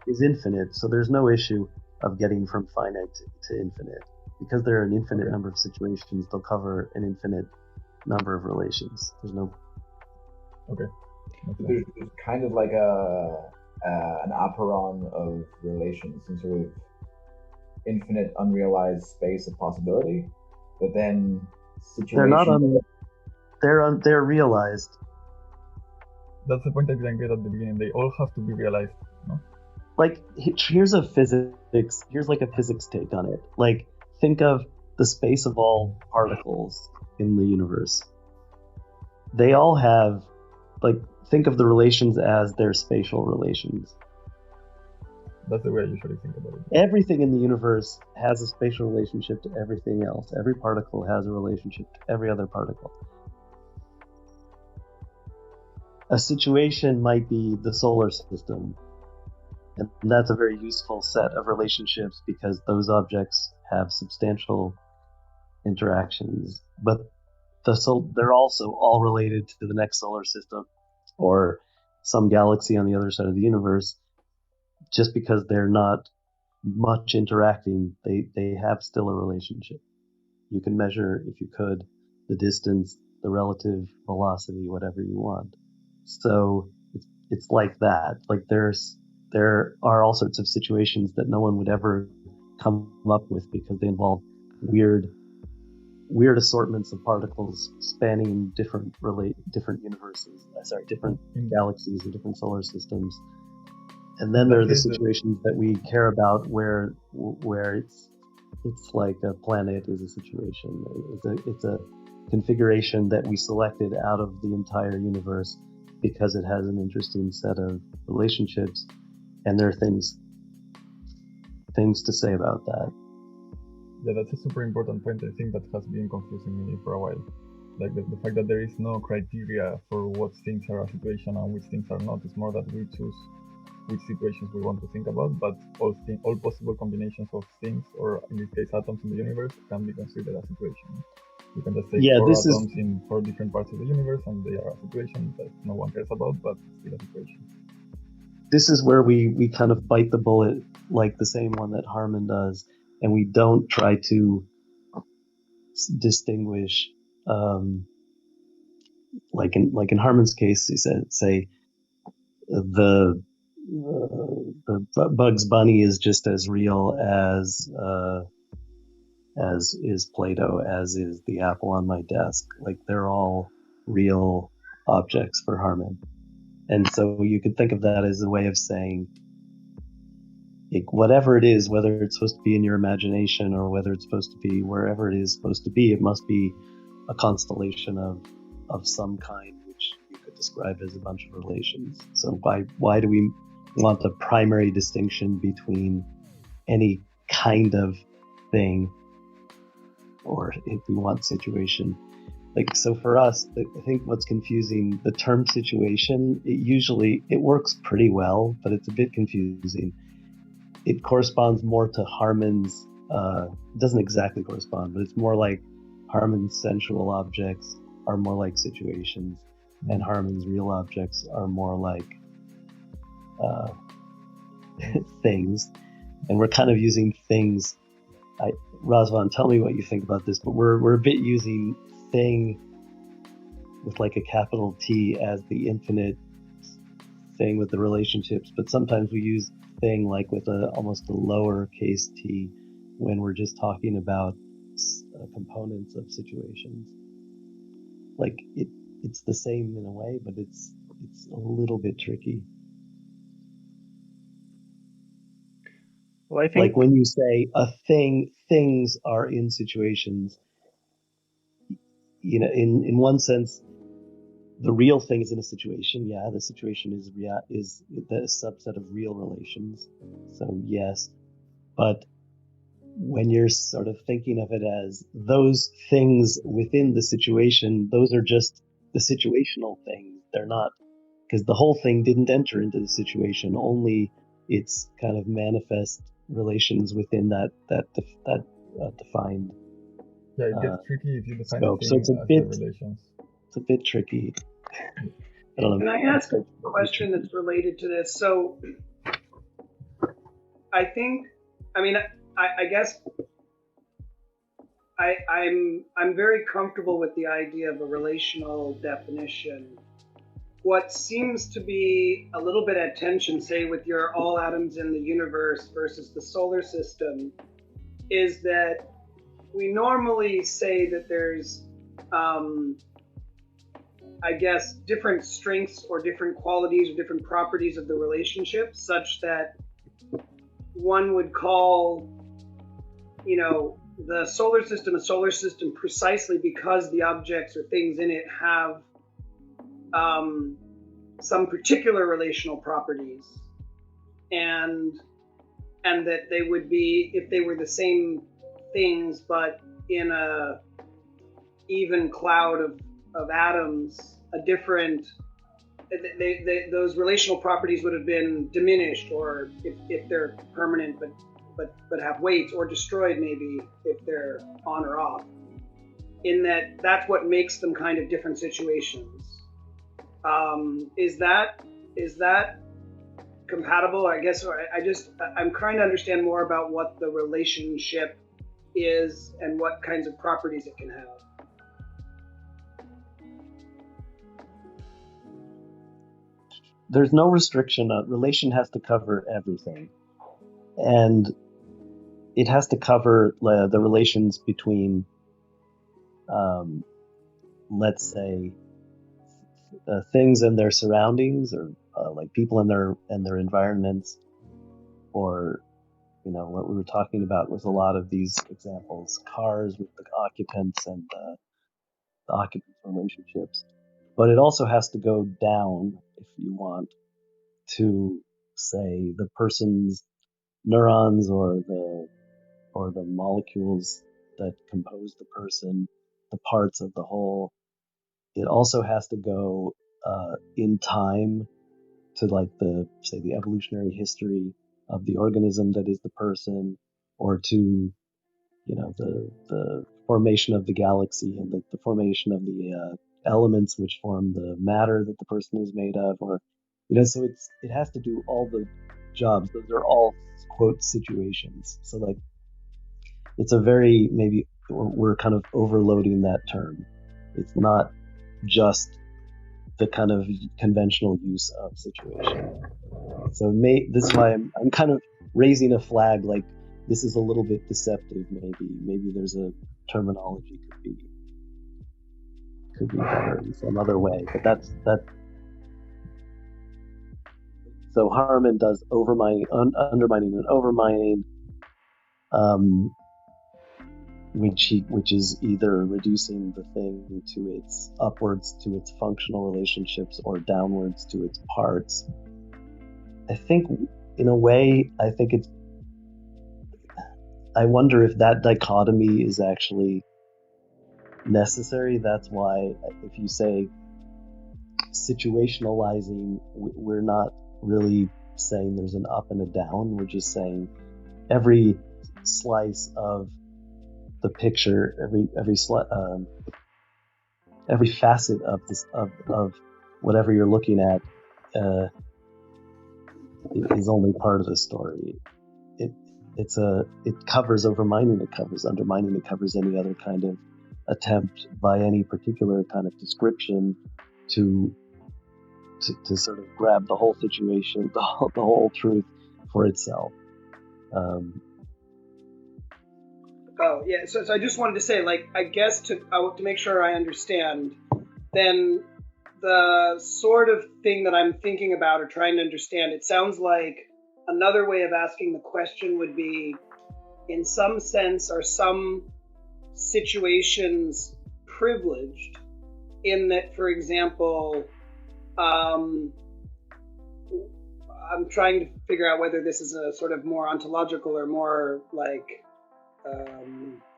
is infinite, so there's no issue of getting from finite to infinite. Because there are an infinite number of situations, they'll cover an infinite number of relations. There's no... Okay. There's kind of like an aperon of relations, some sort of infinite unrealized space of possibility, but then situations... They're realized. That's the point I didn't get at the beginning. They all have to be realized, no? Like, here's a physics take on it. Like, think of the space of all particles in the universe. They all have, like, think of the relations as their spatial relations. That's the way I usually think about it. Everything in the universe has a spatial relationship to everything else. Every particle has a relationship to every other particle. A situation might be the solar system, and that's a very useful set of relationships because those objects have substantial interactions, but they're also all related to the next solar system or some galaxy on the other side of the universe. Just because they're not much interacting, they have still a relationship. You can measure, if you could, the distance, the relative velocity, whatever you want. So it's like that. Like there are all sorts of situations that no one would ever come up with because they involve weird assortments of particles spanning different universes. Different galaxies or different solar systems. And then there are the situations that we care about where it's like a planet is a situation. It's a configuration that we selected out of the entire universe because it has an interesting set of relationships, and there are things to say about that. Yeah, that's a super important point. I think that has been confusing me for a while. Like the fact that there is no criteria for what things are a situation and which things are not. It's more that we choose which situations we want to think about, but all possible combinations of things, or in this case atoms in the universe, can be considered a situation. You can just take 4 atoms in 4 different parts of the universe and they are a situation that no one cares about, but still a situation. This is where we kind of bite the bullet like the same one that Harman does, and we don't try to distinguish, like in Harman's case, he said, say the Bugs Bunny is just as real as is Plato, as is the apple on my desk. Like they're all real objects for Harman. And so you could think of that as a way of saying, like, whatever it is, whether it's supposed to be in your imagination or whether it's supposed to be wherever it is supposed to be, it must be a constellation of some kind, which you could describe as a bunch of relations. So why do we want the primary distinction between any kind of thing, or if we want situation? Like, so for us, I think what's confusing, the term situation, it works pretty well, but it's a bit confusing. It corresponds more to Harman's, it doesn't exactly correspond, but it's more like Harman's sensual objects are more like situations, and Harman's real objects are more like things. And we're kind of using things. Razvan, tell me what you think about this, but we're a bit using thing with like a capital T as the infinite thing with the relationships, but sometimes we use thing like with almost a lowercase t when we're just talking about components of situations. Like it's the same in a way, but it's a little bit tricky. Well, I think, like when you say a thing, things are in situations, in one sense, the real thing is in a situation. Yeah, the situation is the subset of real relations. So yes, but when you're sort of thinking of it as those things within the situation, those are just the situational things. They're not, because the whole thing didn't enter into the situation. Only its kind of manifest relations within that defined. Yeah, it gets tricky if you define scope. things So it's as the relations. It's a bit tricky. I don't know. Can I ask a question that's related to this? So I guess I'm very comfortable with the idea of a relational definition. What seems to be a little bit at tension, say, with your all atoms in the universe versus the solar system, is that we normally say that there's I guess, different strengths or different qualities or different properties of the relationship, such that one would call, the solar system a solar system precisely because the objects or things in it have some particular relational properties, and that they would be, if they were the same things but in a even cloud of atoms, those relational properties would have been diminished, or if they're permanent but have weights, or destroyed maybe if they're on or off. In that's what makes them kind of different situations. Is that compatible? I guess I'm trying to understand more about what the relationship is and what kinds of properties it can have. there's no restriction. Relation has to cover everything, and it has to cover the relations between, let's say, things and their surroundings, or like people and their environments, or what we were talking about was a lot of these examples: cars with the occupants and the occupants' relationships. But it also has to go down, if you want, to say the person's neurons or the molecules that compose the person, the parts of the whole. It also has to go in time to, like, the evolutionary history of the organism that is the person, or to the formation of the galaxy and the formation of the elements which form the matter that the person is made of, or so it has to do all the jobs. Those are all, quote, situations. So, like, it's a very, maybe we're kind of overloading that term. It's not just the kind of conventional use of situation. So this is why I'm kind of raising a flag, like, this is a little bit deceptive. Maybe there's a terminology could be better in some other way. But that's. So Harman does undermining and overmining, which is either reducing the thing to its upwards to its functional relationships or downwards to its parts. I think, in a way, I wonder if that dichotomy is actually necessary. That's why, if you say situationalizing, we're not really saying there's an up and a down. We're just saying every slice of the picture, every facet of this of whatever you're looking at is only part of the story. It covers overmining, it covers undermining, it covers any other kind of attempt by any particular kind of description to sort of grab the whole situation, the whole truth for itself. Oh yeah, so I just wanted to say, like, I guess to make sure I understand, then the sort of thing that I'm thinking about or trying to understand, it sounds like another way of asking the question would be, in some sense, are some situations privileged in that, for example, I'm trying to figure out whether this is a sort of more ontological or more like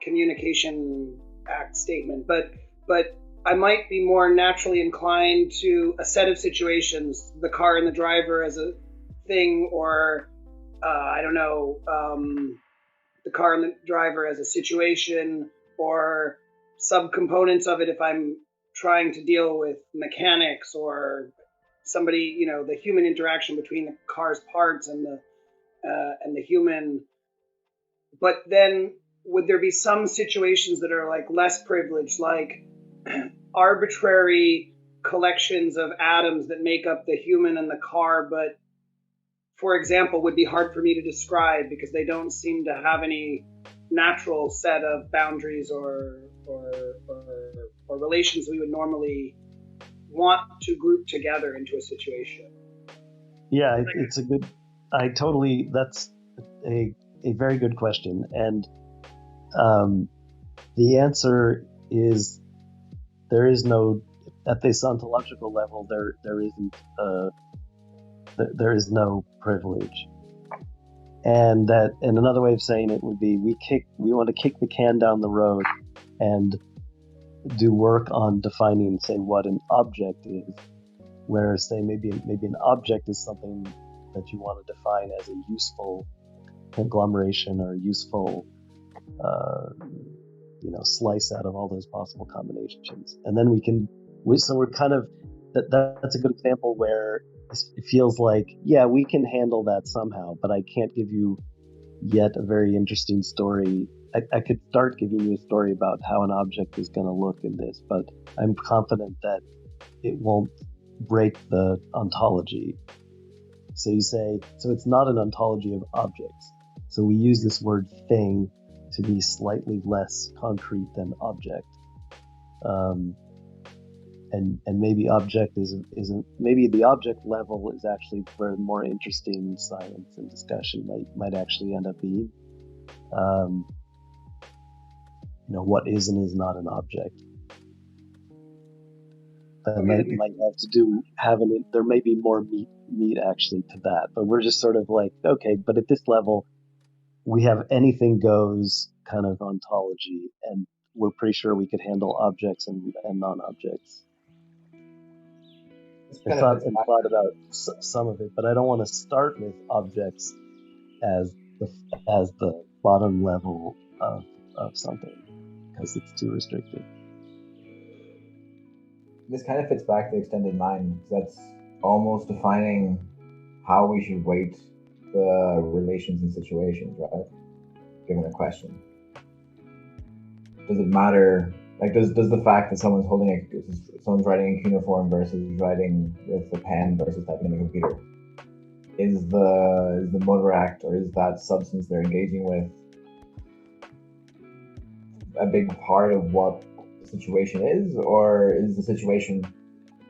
communication act statement, but I might be more naturally inclined to a set of situations, the car and the driver as a thing, or I don't know, the car and the driver as a situation, or subcomponents of it if I'm trying to deal with mechanics or somebody, the human interaction between the car's parts and the human. But then would there be some situations that are like less privileged, like arbitrary collections of atoms that make up the human and the car, but, for example, would be hard for me to describe because they don't seem to have any natural set of boundaries or relations we would normally want to group together into a situation? Yeah, it's a good. That's a very good question, and the answer is there is no, at this ontological level, there is no privilege, and another way of saying it would be we want to kick the can down the road and do work on defining, say, what an object is, where, say, maybe an object is something that you want to define as a useful conglomeration or useful slice out of all those possible combinations, and then we're kind of that's a good example where it feels like, yeah, we can handle that somehow, but I can't give you yet a very interesting story. I could start giving you a story about how an object is going to look in this, but I'm confident that it won't break the ontology. So you say, so it's not an ontology of objects. So we use this word thing to be slightly less concrete than object. And maybe object isn't maybe the object level is actually where more interesting science and discussion might actually end up being. What is and is not an object. That might have to do there may be more meat actually to that, but we're just sort of like, okay, but at this level we have anything goes kind of ontology, and we're pretty sure we could handle objects and non-objects. I thought about some of it, but I don't want to start with objects as the bottom level of something, because it's too restrictive. This kind of fits back to extended mind, because that's almost defining how we should weight the relations and situations, right? Given a question. Does it matter? Like, does the fact that someone's writing in cuneiform versus writing with a pen versus typing in a computer, is the motor act, or is that substance they're engaging with a big part of what the situation is, or is the situation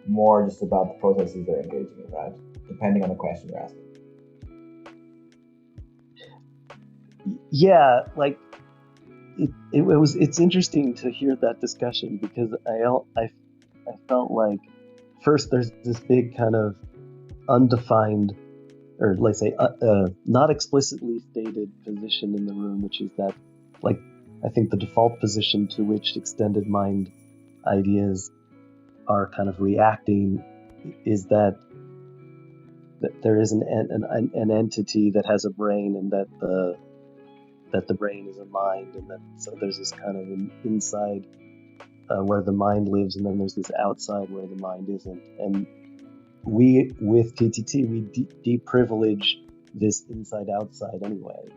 more just about the processes they're engaging in, right? Depending on the question you're asking. Yeah, like it's interesting to hear that discussion, because I felt like first there's this big kind of undefined, or let's say not explicitly stated position in the room, which is that, like, I think the default position to which extended mind ideas are kind of reacting is that there is an entity that has a brain, and that the brain is a mind, and that so there's this kind of an inside where the mind lives, and then there's this outside where the mind isn't. And we, with TTT, we deprivilege this inside-outside anyway.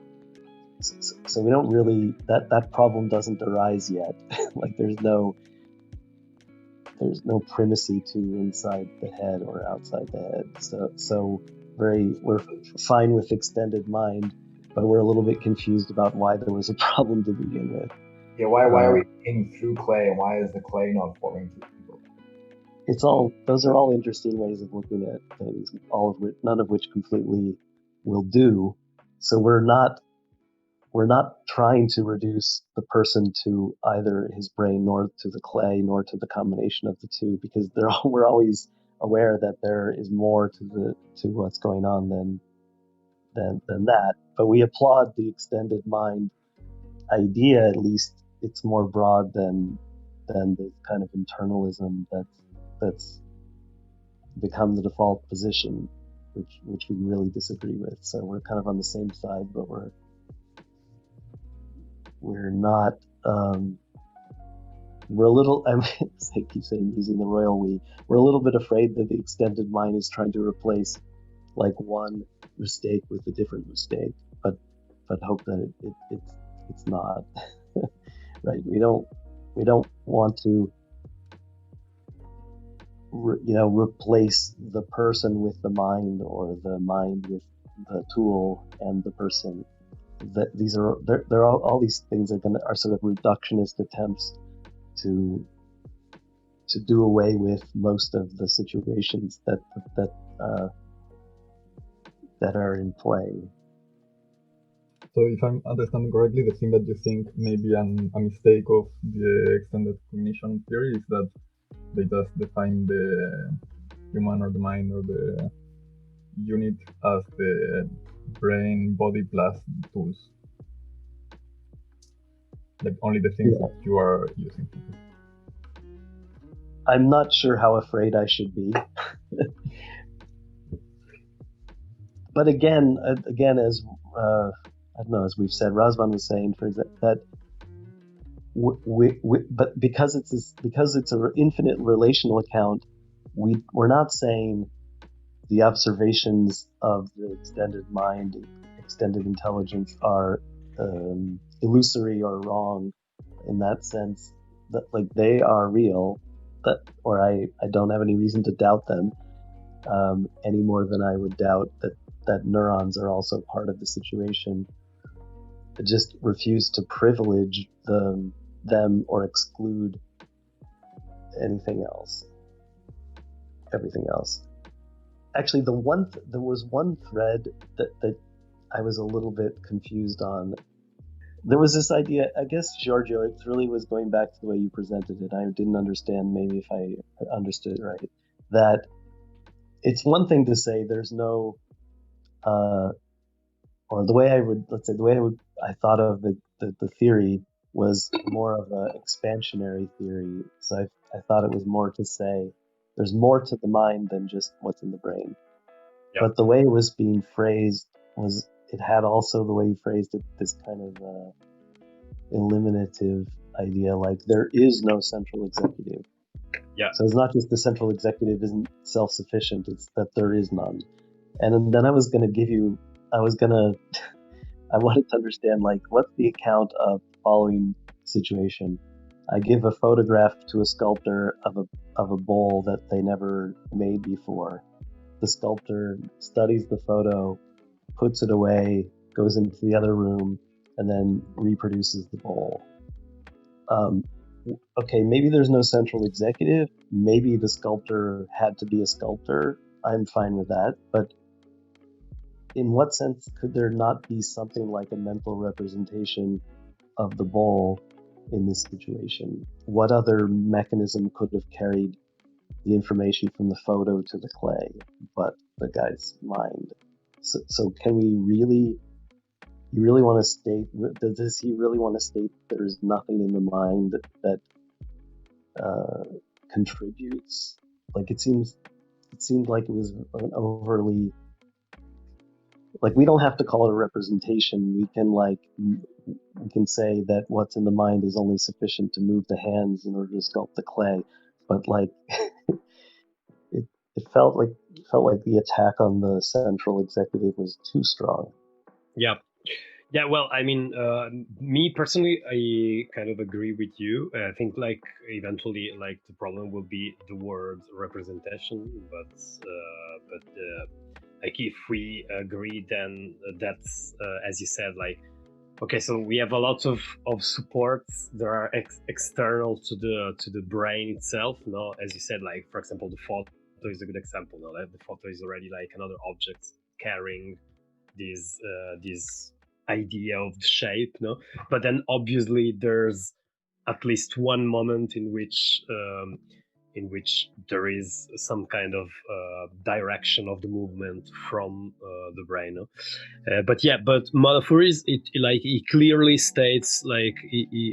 So we don't really, that problem doesn't arise yet. Like there's no primacy to inside the head or outside the head. So we're fine with extended mind, but we're a little bit confused about why there was a problem to begin with. Yeah, why are we thinking through clay, and why is the clay not forming through people? Those are all interesting ways of looking at things, none of which completely will do. So we're not trying to reduce the person to either his brain, nor to the clay, nor to the combination of the two, because we're always aware that there is more to what's going on than that. But we applaud the extended mind idea. At least it's more broad than the kind of internalism that's become the default position, which we really disagree with. So we're kind of on the same side, but we're not. We're a little. I keep saying using the royal we. We're a little bit afraid that the extended mind is trying to replace like one mistake with a different mistake, but hope that it's not. Right? We don't want to replace the person with the mind, or the mind with the tool and the person. That these are there are all these things are sort of reductionist attempts to do away with most of the situations that are in play. So if I'm understanding correctly, the thing that you think may be a mistake of the extended cognition theory is that they just define the human or the mind or the unit as the brain, body plus tools. Like only the things that you are using. I'm not sure how afraid I should be. But again, as I don't know, as we've said, Razvan was saying, for example, that but because it's an infinite relational account, we're not saying the observations of the extended mind, extended intelligence are illusory or wrong in that sense. That like they are real, or I don't have any reason to doubt them. any more than I would doubt that neurons are also part of the situation. I just refuse to privilege them or exclude everything else. Actually, there was one thread that I was a little bit confused on. There was this idea, I guess, Giorgio, it really was going back to the way you presented it. I didn't understand, maybe if I understood it right, that it's one thing to say there's no, or the way I thought of the theory was more of an expansionary theory. So I thought it was more to say there's more to the mind than just what's in the brain. Yep. But the way it was being phrased was, it had also the way you phrased it, this kind of eliminative idea, like there is no central executive. Yeah. So it's not just the central executive isn't self-sufficient, it's that there is none. And then I wanted to understand, like, what's the account of the following situation. I give a photograph to a sculptor of a bowl that they never made before. The sculptor studies the photo, puts it away, goes into the other room, and then reproduces the bowl. Okay, maybe there's no central executive. Maybe the sculptor had to be a sculptor. I'm fine with that. But in what sense could there not be something like a mental representation of the bowl in this situation? What other mechanism could have carried the information from the photo to the clay but the guy's mind? So can we really, you really want to state, does he really want to state there's nothing in the mind that contributes? Like it seemed like it was an overly, like we don't have to call it a representation. We can say that what's in the mind is only sufficient to move the hands in order to sculpt the clay. But like it felt like the attack on the central executive was too strong. Yeah. Well, I mean, me personally, I kind of agree with you. I think like eventually, like the problem will be the word representation, but like if we agree, then that's as you said, like okay, so we have a lot of supports that are external to the brain itself. No, as you said, like for example, the photo is a good example. No, the photo is already like another object carrying this idea of the shape. No, but then obviously there's at least one moment in which there is some kind of direction of the movement from the brain. No? But Monofouris, it clearly states, like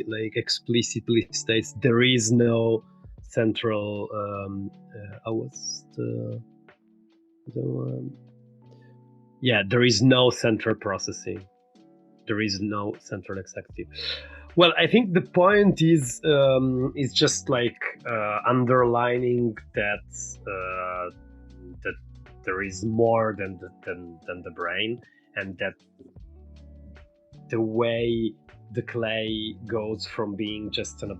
like explicitly states, there is no central. There is no central processing. There is no central executive. Well, I think the point is just like underlining that there is more than the brain, and that the way the clay goes from being just a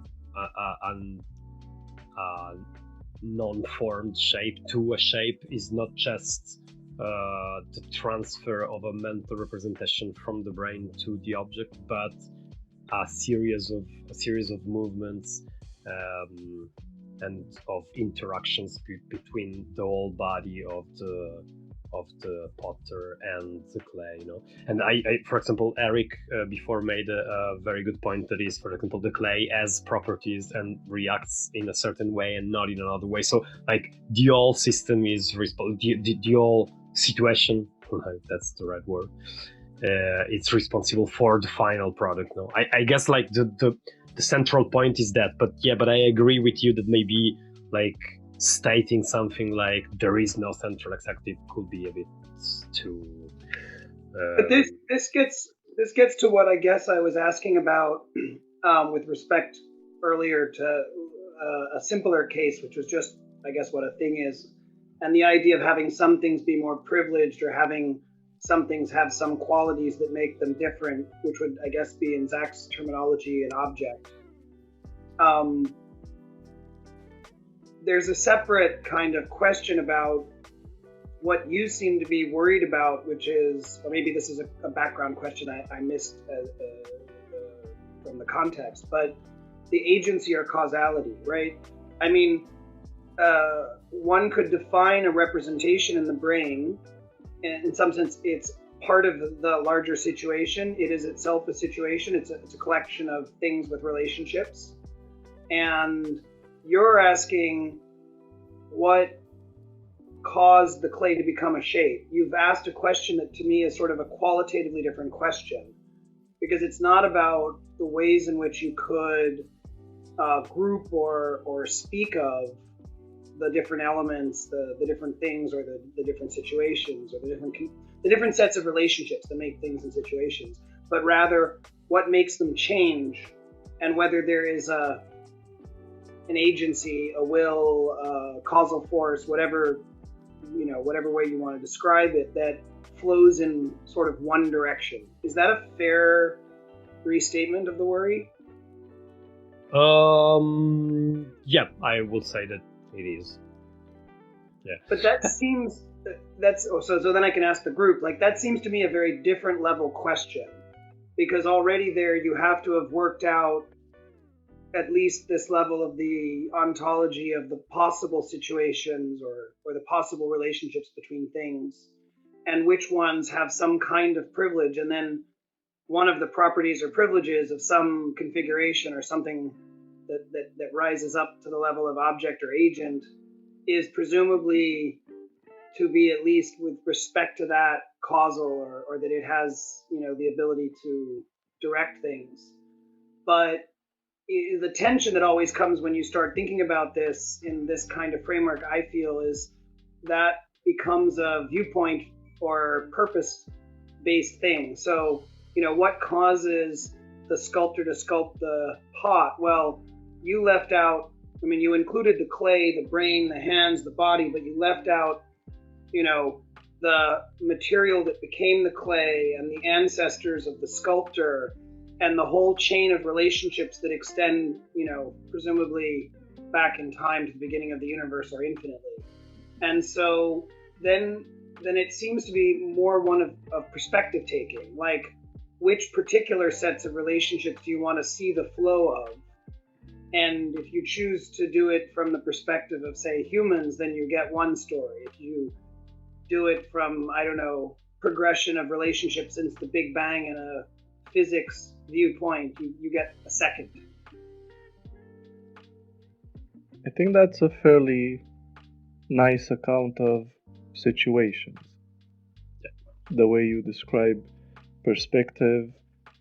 non-formed shape to a shape is not just the transfer of a mental representation from the brain to the object, but a series of movements and of interactions between the whole body of the potter and the clay, you know. And I for example, Eric before made a very good point, that is, for example, the clay has properties and reacts in a certain way and not in another way. So like the whole system is the whole situation, that's the right word, it's responsible for the final product. No, I guess like the central point is that, but I agree with you that maybe like stating something like there is no central executive could be a bit too. But this gets to what I guess I was asking about with respect earlier to a simpler case, which was just, I guess, what a thing is, and the idea of having some things be more privileged, or having some things have some qualities that make them different, which would, I guess, be in Zach's terminology an object. There's a separate kind of question about what you seem to be worried about, which is, or maybe this is a background question I missed from the context, but the agency or causality, right? I mean, one could define a representation in the brain, and in some sense, it's part of the larger situation. It is itself a situation. It's a collection of things with relationships. And you're asking what caused the clay to become a shape. You've asked a question that to me is sort of a qualitatively different question, because it's not about the ways in which you could group or speak of the different elements, the different things, or the different situations, or the different sets of relationships that make things and situations, but rather what makes them change, and whether there is an agency, a will, causal force, whatever way you want to describe it, that flows in sort of one direction. Is that a fair restatement of the worry? Yeah, I will say that it is. Yeah. But that seems so then I can ask the group, like, that seems to me a very different level question, because already there you have to have worked out at least this level of the ontology of the possible situations or the possible relationships between things, and which ones have some kind of privilege, and then one of the properties or privileges of some configuration or something that rises up to the level of object or agent is presumably to be, at least with respect to that, causal, or that it has the ability to direct things. But the tension that always comes when you start thinking about this in this kind of framework, I feel, is that becomes a viewpoint or purpose-based thing. So, what causes the sculptor to sculpt the pot? Well, you left out, you included the clay, the brain, the hands, the body, but you left out, the material that became the clay and the ancestors of the sculptor and the whole chain of relationships that extend, presumably back in time to the beginning of the universe or infinitely. And so then it seems to be more one of perspective taking, like, which particular sets of relationships do you want to see the flow of? And if you choose to do it from the perspective of, say, humans, then you get one story. If you do it from, progression of relationships since the Big Bang in a physics viewpoint, you get a second. I think that's a fairly nice account of situations. The way you describe perspective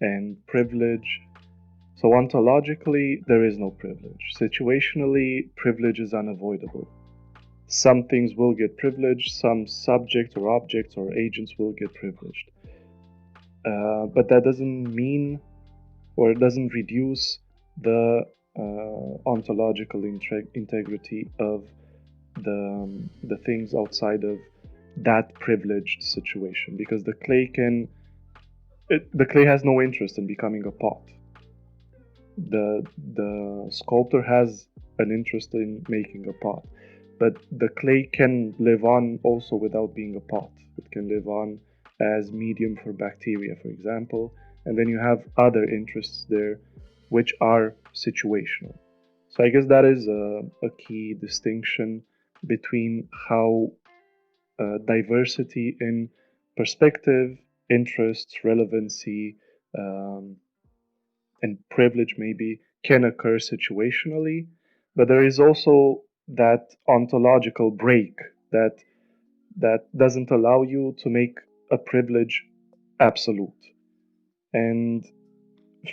and privilege. So ontologically, there is no privilege. Situationally, privilege is unavoidable. Some things will get privileged, some subjects or objects or agents will get privileged. But that doesn't mean, or it doesn't reduce the ontological integrity of the things outside of that privileged situation, because the clay has no interest in becoming a pot. The sculptor has an interest in making a pot, but the clay can live on also without being a pot. It can live on as medium for bacteria, for example, and then you have other interests there which are situational. So I guess that is a key distinction between how diversity in perspective, interests, relevancy, and privilege maybe can occur situationally, but there is also that ontological break that doesn't allow you to make a privilege absolute. And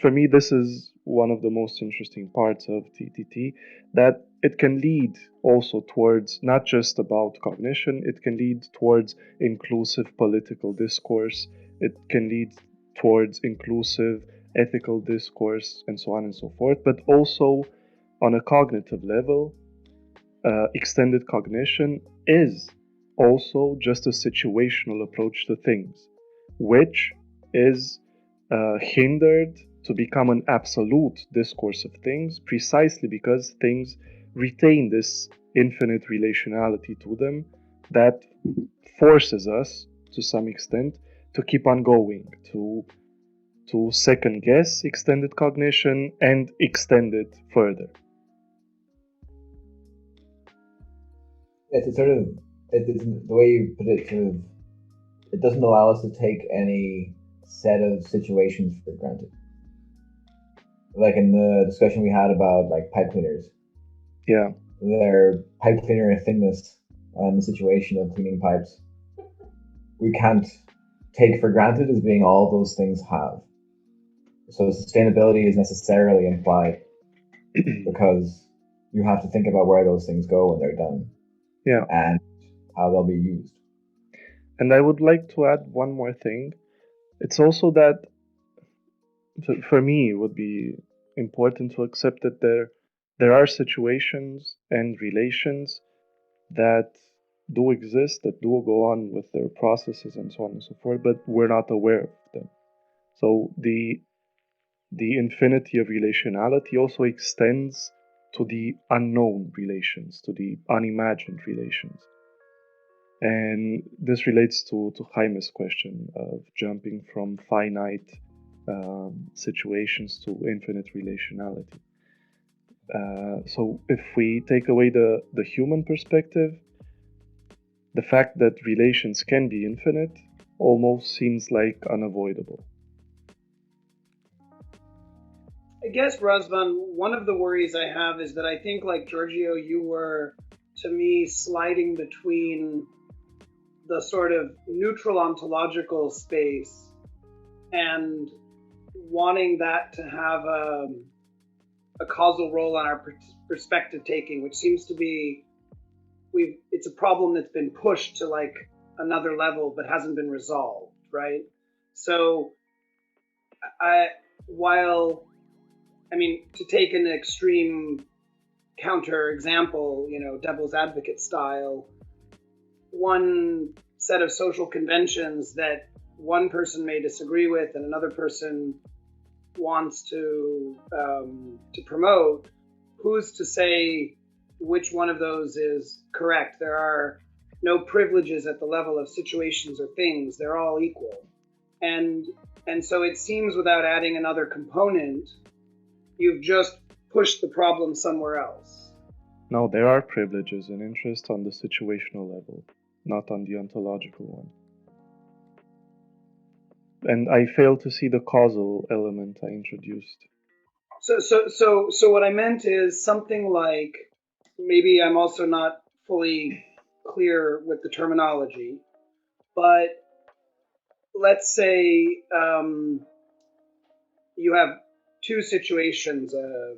for me, this is one of the most interesting parts of TTT, that it can lead also towards not just about cognition, it can lead towards inclusive political discourse, it can lead towards inclusive ethical discourse, and so on and so forth, but also on a cognitive level, extended cognition is also just a situational approach to things, which is hindered to become an absolute discourse of things precisely because things retain this infinite relationality to them that forces us to some extent to keep on going, to second guess extended cognition and extend it further. It's sort of it's the way you put it. Sort of, it doesn't allow us to take any set of situations for granted. Like in the discussion we had about like pipe cleaners, Yeah, their pipe cleaner thickness and the situation of cleaning pipes, we can't take for granted as being all those things have. So sustainability is necessarily implied because you have to think about where those things go when they're done. Yeah. And how they'll be used. And I would like to add one more thing. It's also that for me it would be important to accept that there are situations and relations that do exist, that do go on with their processes and so on and so forth, but we're not aware of them. So the infinity of relationality also extends to the unknown relations, to the unimagined relations. And this relates to Jaime's question of jumping from finite situations to infinite relationality. So if we take away the human perspective, the fact that relations can be infinite almost seems like unavoidable. I guess, Razvan, one of the worries I have is that I think, like Giorgio, you were, to me, sliding between the sort of neutral ontological space and wanting that to have a causal role on our perspective taking, which seems to be it's a problem that's been pushed to like another level but hasn't been resolved, right? So to take an extreme counter example, devil's advocate style, one set of social conventions that one person may disagree with and another person wants to promote, who's to say which one of those is correct? There are no privileges at the level of situations or things. They're all equal. And so it seems without adding another component, you've just pushed the problem somewhere else. No, there are privileges and interests on the situational level, not on the ontological one. And I fail to see the causal element I introduced. So what I meant is something like, maybe I'm also not fully clear with the terminology, but let's say you have two situations, a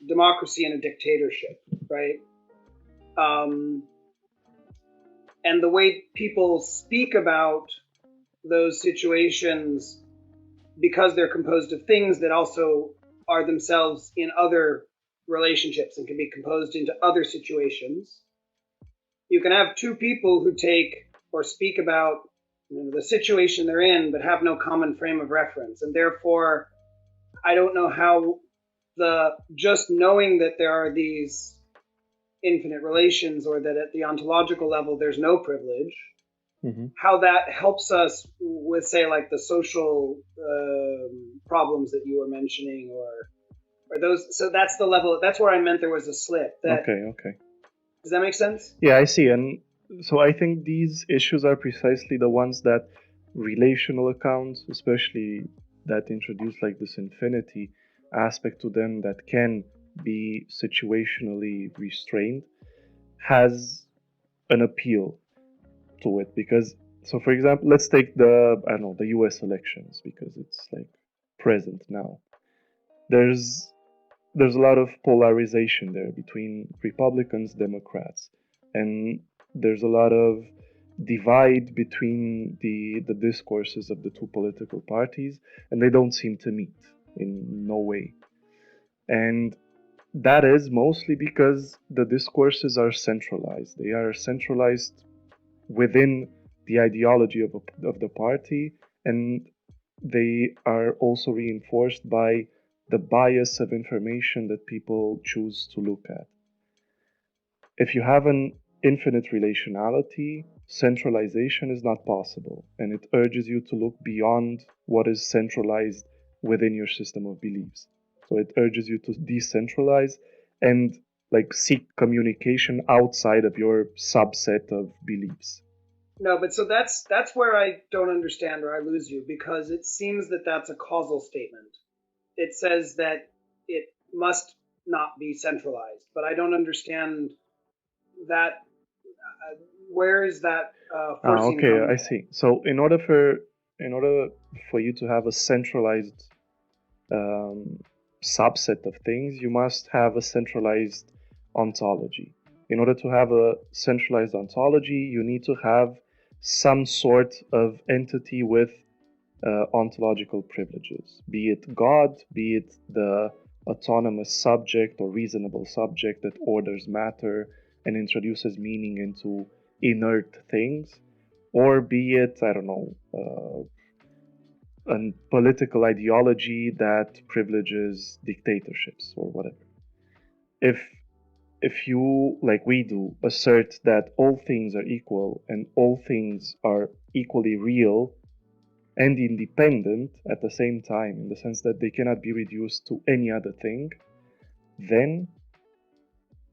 democracy and a dictatorship, right? And the way people speak about those situations, because they're composed of things that also are themselves in other relationships and can be composed into other situations, you can have two people who take or speak about the situation they're in but have no common frame of reference, and therefore I don't know how just knowing that there are these infinite relations, or that at the ontological level there's no privilege, how that helps us with, say, like the social problems that you were mentioning, or those. So that's the level. That's where I meant there was a slip. Okay. Does that make sense? Yeah, I see. And so I think these issues are precisely the ones that relational accounts, especially that introduce like this infinity aspect to them that can be situationally restrained, has an appeal to it. Because, so for example, let's take the US elections, because it's like present now. There's a lot of polarization there between Republicans, Democrats, and there's a lot of divide between the discourses of the two political parties, and they don't seem to meet in no way. And that is mostly because the discourses are centralized. They are centralized within the ideology of the party, and they are also reinforced by the bias of information that people choose to look at. If you have an infinite relationality, centralization is not possible, and it urges you to look beyond what is centralized within your system of beliefs. So it urges you to decentralize and like seek communication outside of your subset of beliefs. No, but so that's where I don't understand or I lose you, because it seems that that's a causal statement. It says that it must not be centralized, but I don't understand that. Where is that forcing Okay, from? I see. So in order for you to have a centralized subset of things, you must have a centralized ontology. In order to have a centralized ontology, you need to have some sort of entity with ontological privileges, be it God, be it the autonomous subject or reasonable subject that orders matter and introduces meaning into inert things, or be it, I don't know, a political ideology that privileges dictatorships or whatever. If you, like we do, assert that all things are equal and all things are equally real and independent at the same time, in the sense that they cannot be reduced to any other thing, then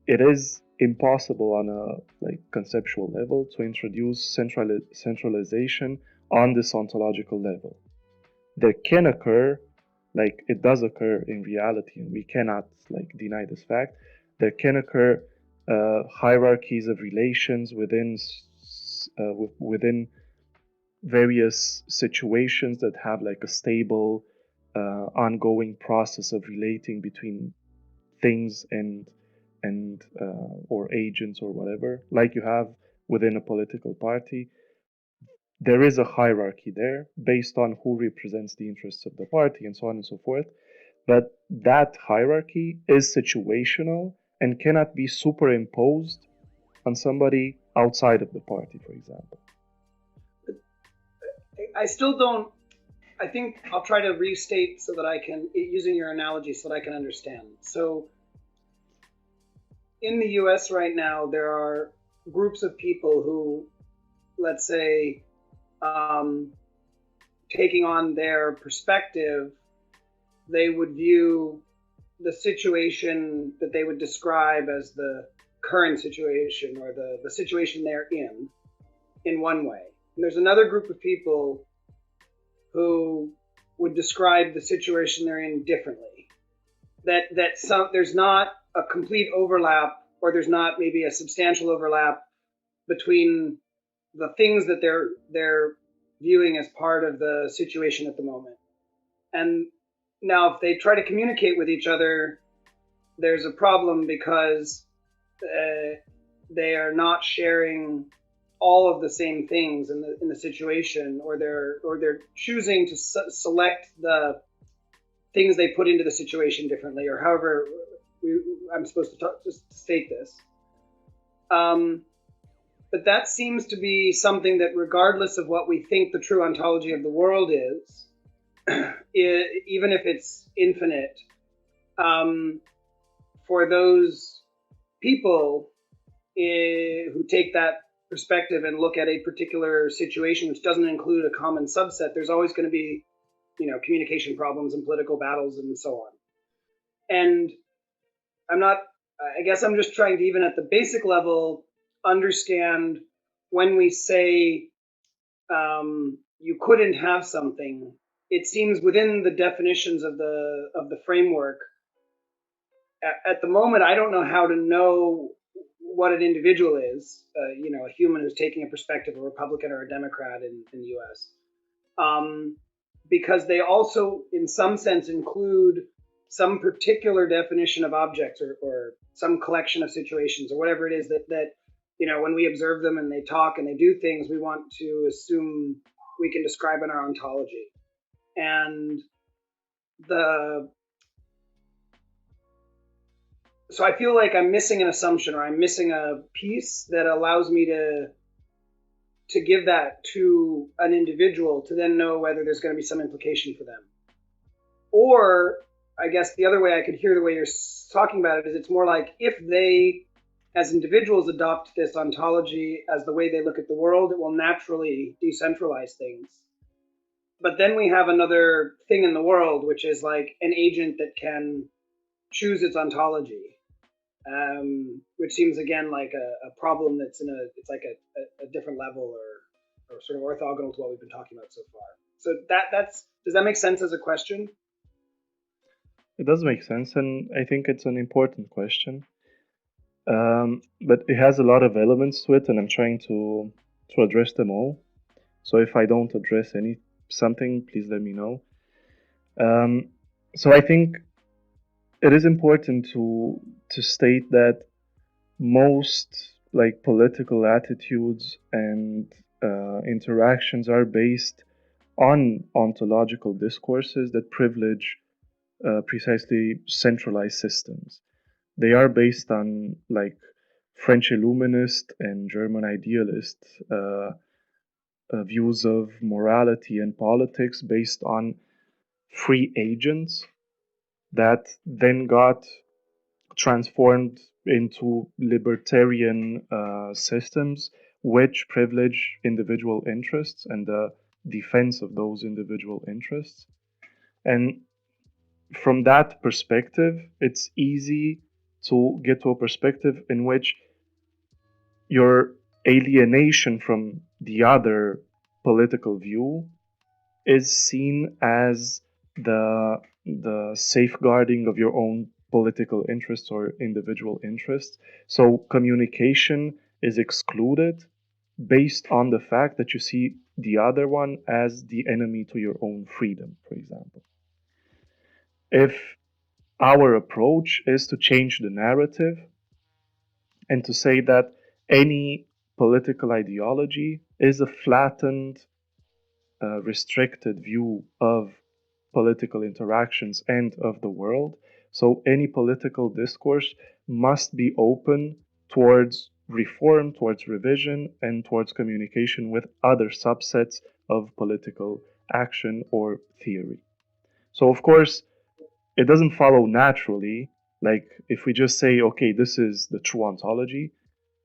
it is impossible on a conceptual level to introduce centralization on this ontological level. There can occur, like it does occur in reality, and we cannot deny this fact. There can occur hierarchies of relations within various situations that have a stable, ongoing process of relating between things and or agents or whatever, like you have within a political party. There is a hierarchy there based on who represents the interests of the party and so on and so forth. But that hierarchy is situational and cannot be superimposed on somebody outside of the party, for example. I still don't. I think I'll try to restate so that I can, using your analogy, so that I can understand. So, in the US right now, there are groups of people who, let's say, taking on their perspective, they would view the situation that they would describe as the current situation or the situation they're in one way. And there's another group of people who would describe the situation they're in differently. There's not a complete overlap, or there's not maybe a substantial overlap between the things that they're viewing as part of the situation at the moment. And now if they try to communicate with each other, there's a problem because they are not sharing all of the same things in the situation, or they're choosing to select the things they put into the situation differently, or however I'm supposed to state this. But that seems to be something that, regardless of what we think the true ontology of the world is, even if it's infinite, for those people who take that perspective and look at a particular situation which doesn't include a common subset, there's always going to be, communication problems and political battles and so on. And I guess I'm just trying to, even at the basic level, understand when we say you couldn't have something. It seems within the definitions of the framework. At the moment, I don't know how to know what an individual is. A human who's taking a perspective, a Republican or a Democrat in the U.S. Because they also, in some sense, include some particular definition of objects or some collection of situations or whatever it is that when we observe them and they talk and they do things, we want to assume we can describe in our ontology. And so I feel like I'm missing an assumption, or I'm missing a piece that allows me to give that to an individual to then know whether there's going to be some implication for them. Or I guess the other way I could hear the way you're talking about it is it's more like if they as individuals adopt this ontology as the way they look at the world, it will naturally decentralize things. But then we have another thing in the world, which is like an agent that can choose its ontology, which seems again like a problem that's it's like a different level or sort of orthogonal to what we've been talking about so far. So does that make sense as a question? It does make sense, and I think it's an important question. But it has a lot of elements to it, and I'm trying to address them all. So if I don't address something, please let me know. So I think it is important to state that most like political attitudes and interactions are based on ontological discourses that privilege precisely centralized systems. They are based on like French Illuminist and German idealist views of morality and politics based on free agents that then got transformed into libertarian systems which privilege individual interests and the defense of those individual interests. And from that perspective, it's easy to get to a perspective in which your alienation from the other political view is seen as the safeguarding of your own political interests or individual interests. So communication is excluded based on the fact that you see the other one as the enemy to your own freedom, for example. If our approach is to change the narrative and to say that any political ideology is a flattened, restricted view of political interactions and of the world. So any political discourse must be open towards reform, towards revision, and towards communication with other subsets of political action or theory. So, of course, it doesn't follow naturally. Like, if we just say, okay, this is the true ontology,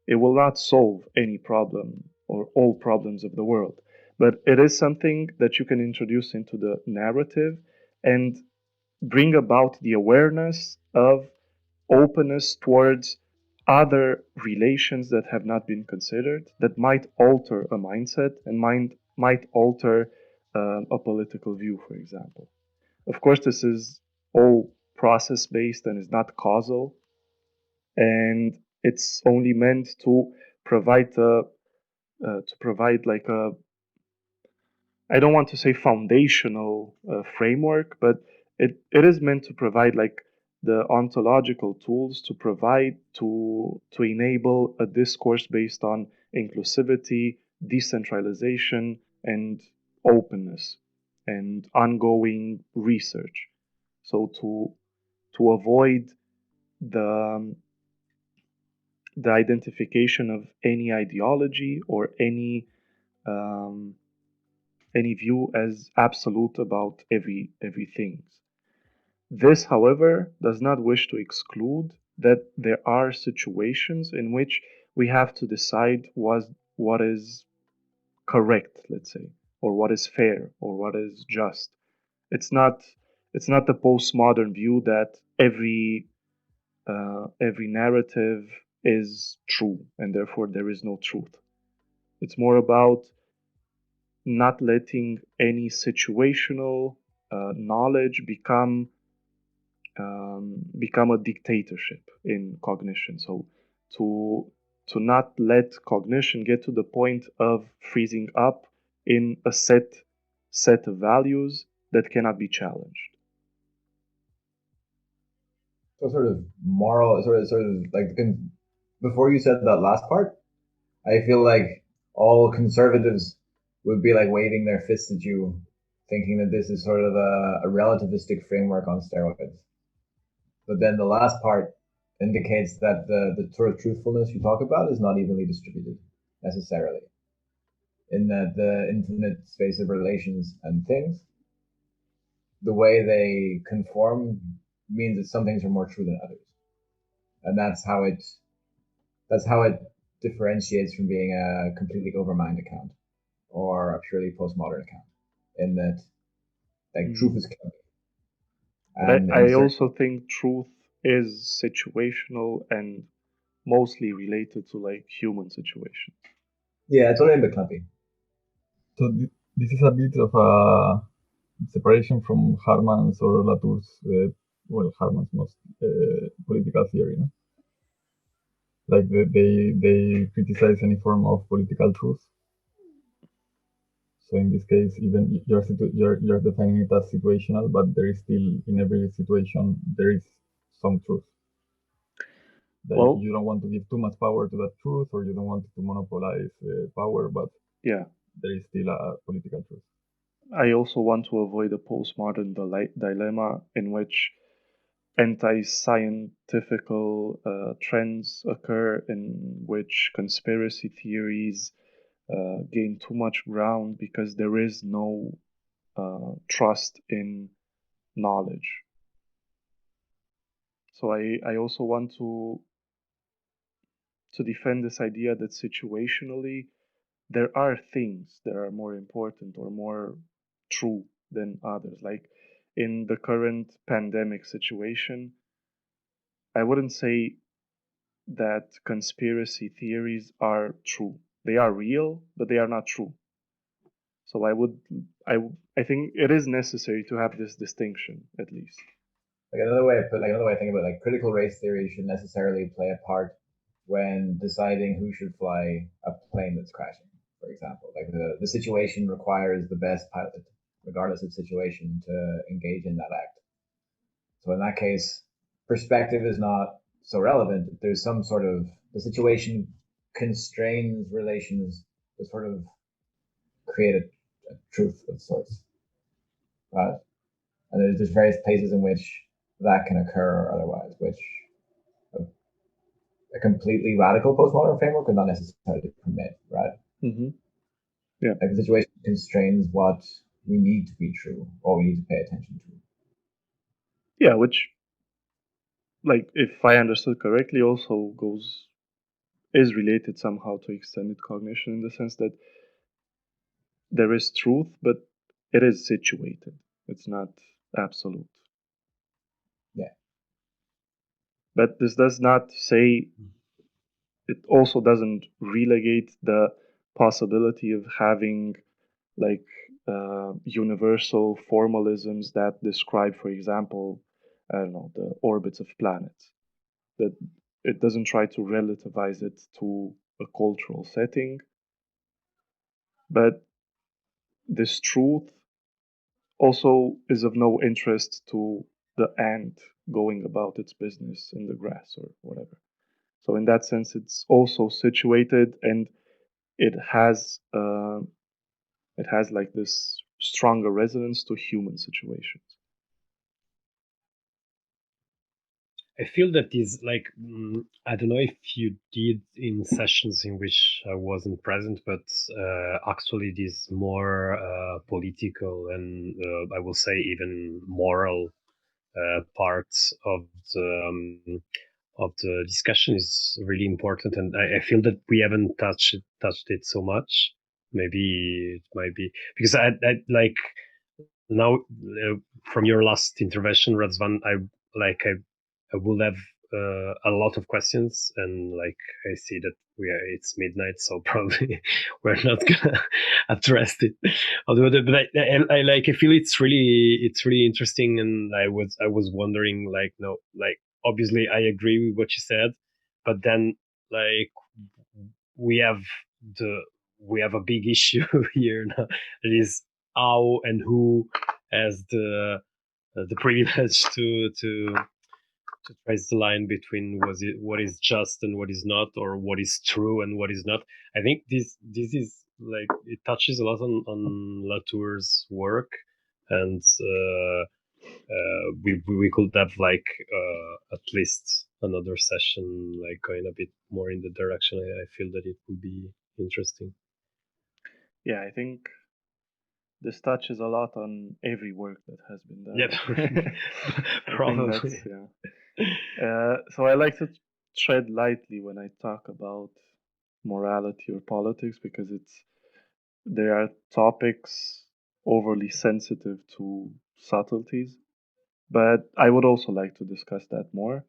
it will not solve any problem or all problems of the world. But it is something that you can introduce into the narrative and bring about the awareness of openness towards other relations that have not been considered, that might alter a mindset and might alter a political view, for example. Of course, this is all process based and is not causal, and it's only meant to provide like a, I don't want to say foundational framework, but it is meant to provide like the ontological tools to provide to enable a discourse based on inclusivity, decentralization, and openness and ongoing research. So to avoid the the identification of any ideology or any view as absolute about everything. This, however, does not wish to exclude that there are situations in which we have to decide what is correct, let's say, or what is fair, or what is just. It's not it's not the postmodern view that every narrative is true and therefore there is no truth. It's more about not letting any situational knowledge become a dictatorship in cognition. So to not let cognition get to the point of freezing up in a set of values that cannot be challenged. So sort of moral, sort of like before you said that last part, I feel like all conservatives would be like waving their fists at you, thinking that this is sort of a relativistic framework on steroids. But then the last part indicates that the sort of truthfulness you talk about is not evenly distributed necessarily, in that the infinite space of relations and things, the way they conform means that some things are more true than others. And that's how it That's how it differentiates from being a completely overmined account or a purely postmodern account, in that like truth is clunky. But I also think truth is situational and mostly related to like human situations. Yeah, it's only a bit clumpy. So this is a bit of a separation from Harman's or Latour's, Harman's most political theory. No? Like they criticize any form of political truth. So in this case, even you're defining it as situational, but there is still in every situation there is some truth. That you don't want to give too much power to that truth, or you don't want to monopolize power, but yeah, there is still a political truth. I also want to avoid a postmodern dilemma in which anti-scientifical trends occur, in which conspiracy theories gain too much ground because there is no trust in knowledge. So I also want to defend this idea that situationally there are things that are more important or more true than others. Like in the current pandemic situation, I wouldn't say that conspiracy theories are true. They are real, but they are not true. So I think it is necessary to have this distinction, at least. Another way of thinking about it, critical race theory should necessarily play a part when deciding who should fly a plane that's crashing, for example. Like the situation requires the best pilot, regardless of situation, to engage in that act. So in that case, perspective is not so relevant. There's some sort of, the situation constrains relations to sort of create a truth of sorts, right? And there's various places in which that can occur or otherwise, which a completely radical postmodern framework could not necessarily permit, right? Mm-hmm. Yeah. Like the situation constrains what we need to be true or we need to pay attention to. Yeah, which, like, if I understood correctly, also is related somehow to extended cognition, in the sense that there is truth, but it is situated. It's not absolute. Yeah. But this does not say, it also doesn't relegate the possibility of having like universal formalisms that describe, for example, I don't know, the orbits of planets. That it doesn't try to relativize it to a cultural setting, but this truth also is of no interest to the ant going about its business in the grass or whatever. So in that sense, it's also situated, and it has like this stronger resonance to human situations. I feel that is like, I don't know if you did in sessions in which I wasn't present, but actually this more political and I will say even moral parts of the discussion is really important, and I feel that we haven't touched it so much. Maybe it might be because I like now from your last intervention, Razvan, I will have a lot of questions, and like I see that it's midnight, so probably we're not gonna address it. Although, but I like I feel it's really interesting, and I was wondering like no like obviously I agree with what you said, but then like we have a big issue here now. It is how and who has the privilege to trace the line between what is just and what is not, or what is true and what is not. I think this is like it touches a lot on Latour's work, and we could have like at least another session like going a bit more in the direction. I feel that it would be interesting. Yeah, I think this touches a lot on every work that has been done. Yep. Probably. So I like to tread lightly when I talk about morality or politics because there are topics overly sensitive to subtleties. But I would also like to discuss that more.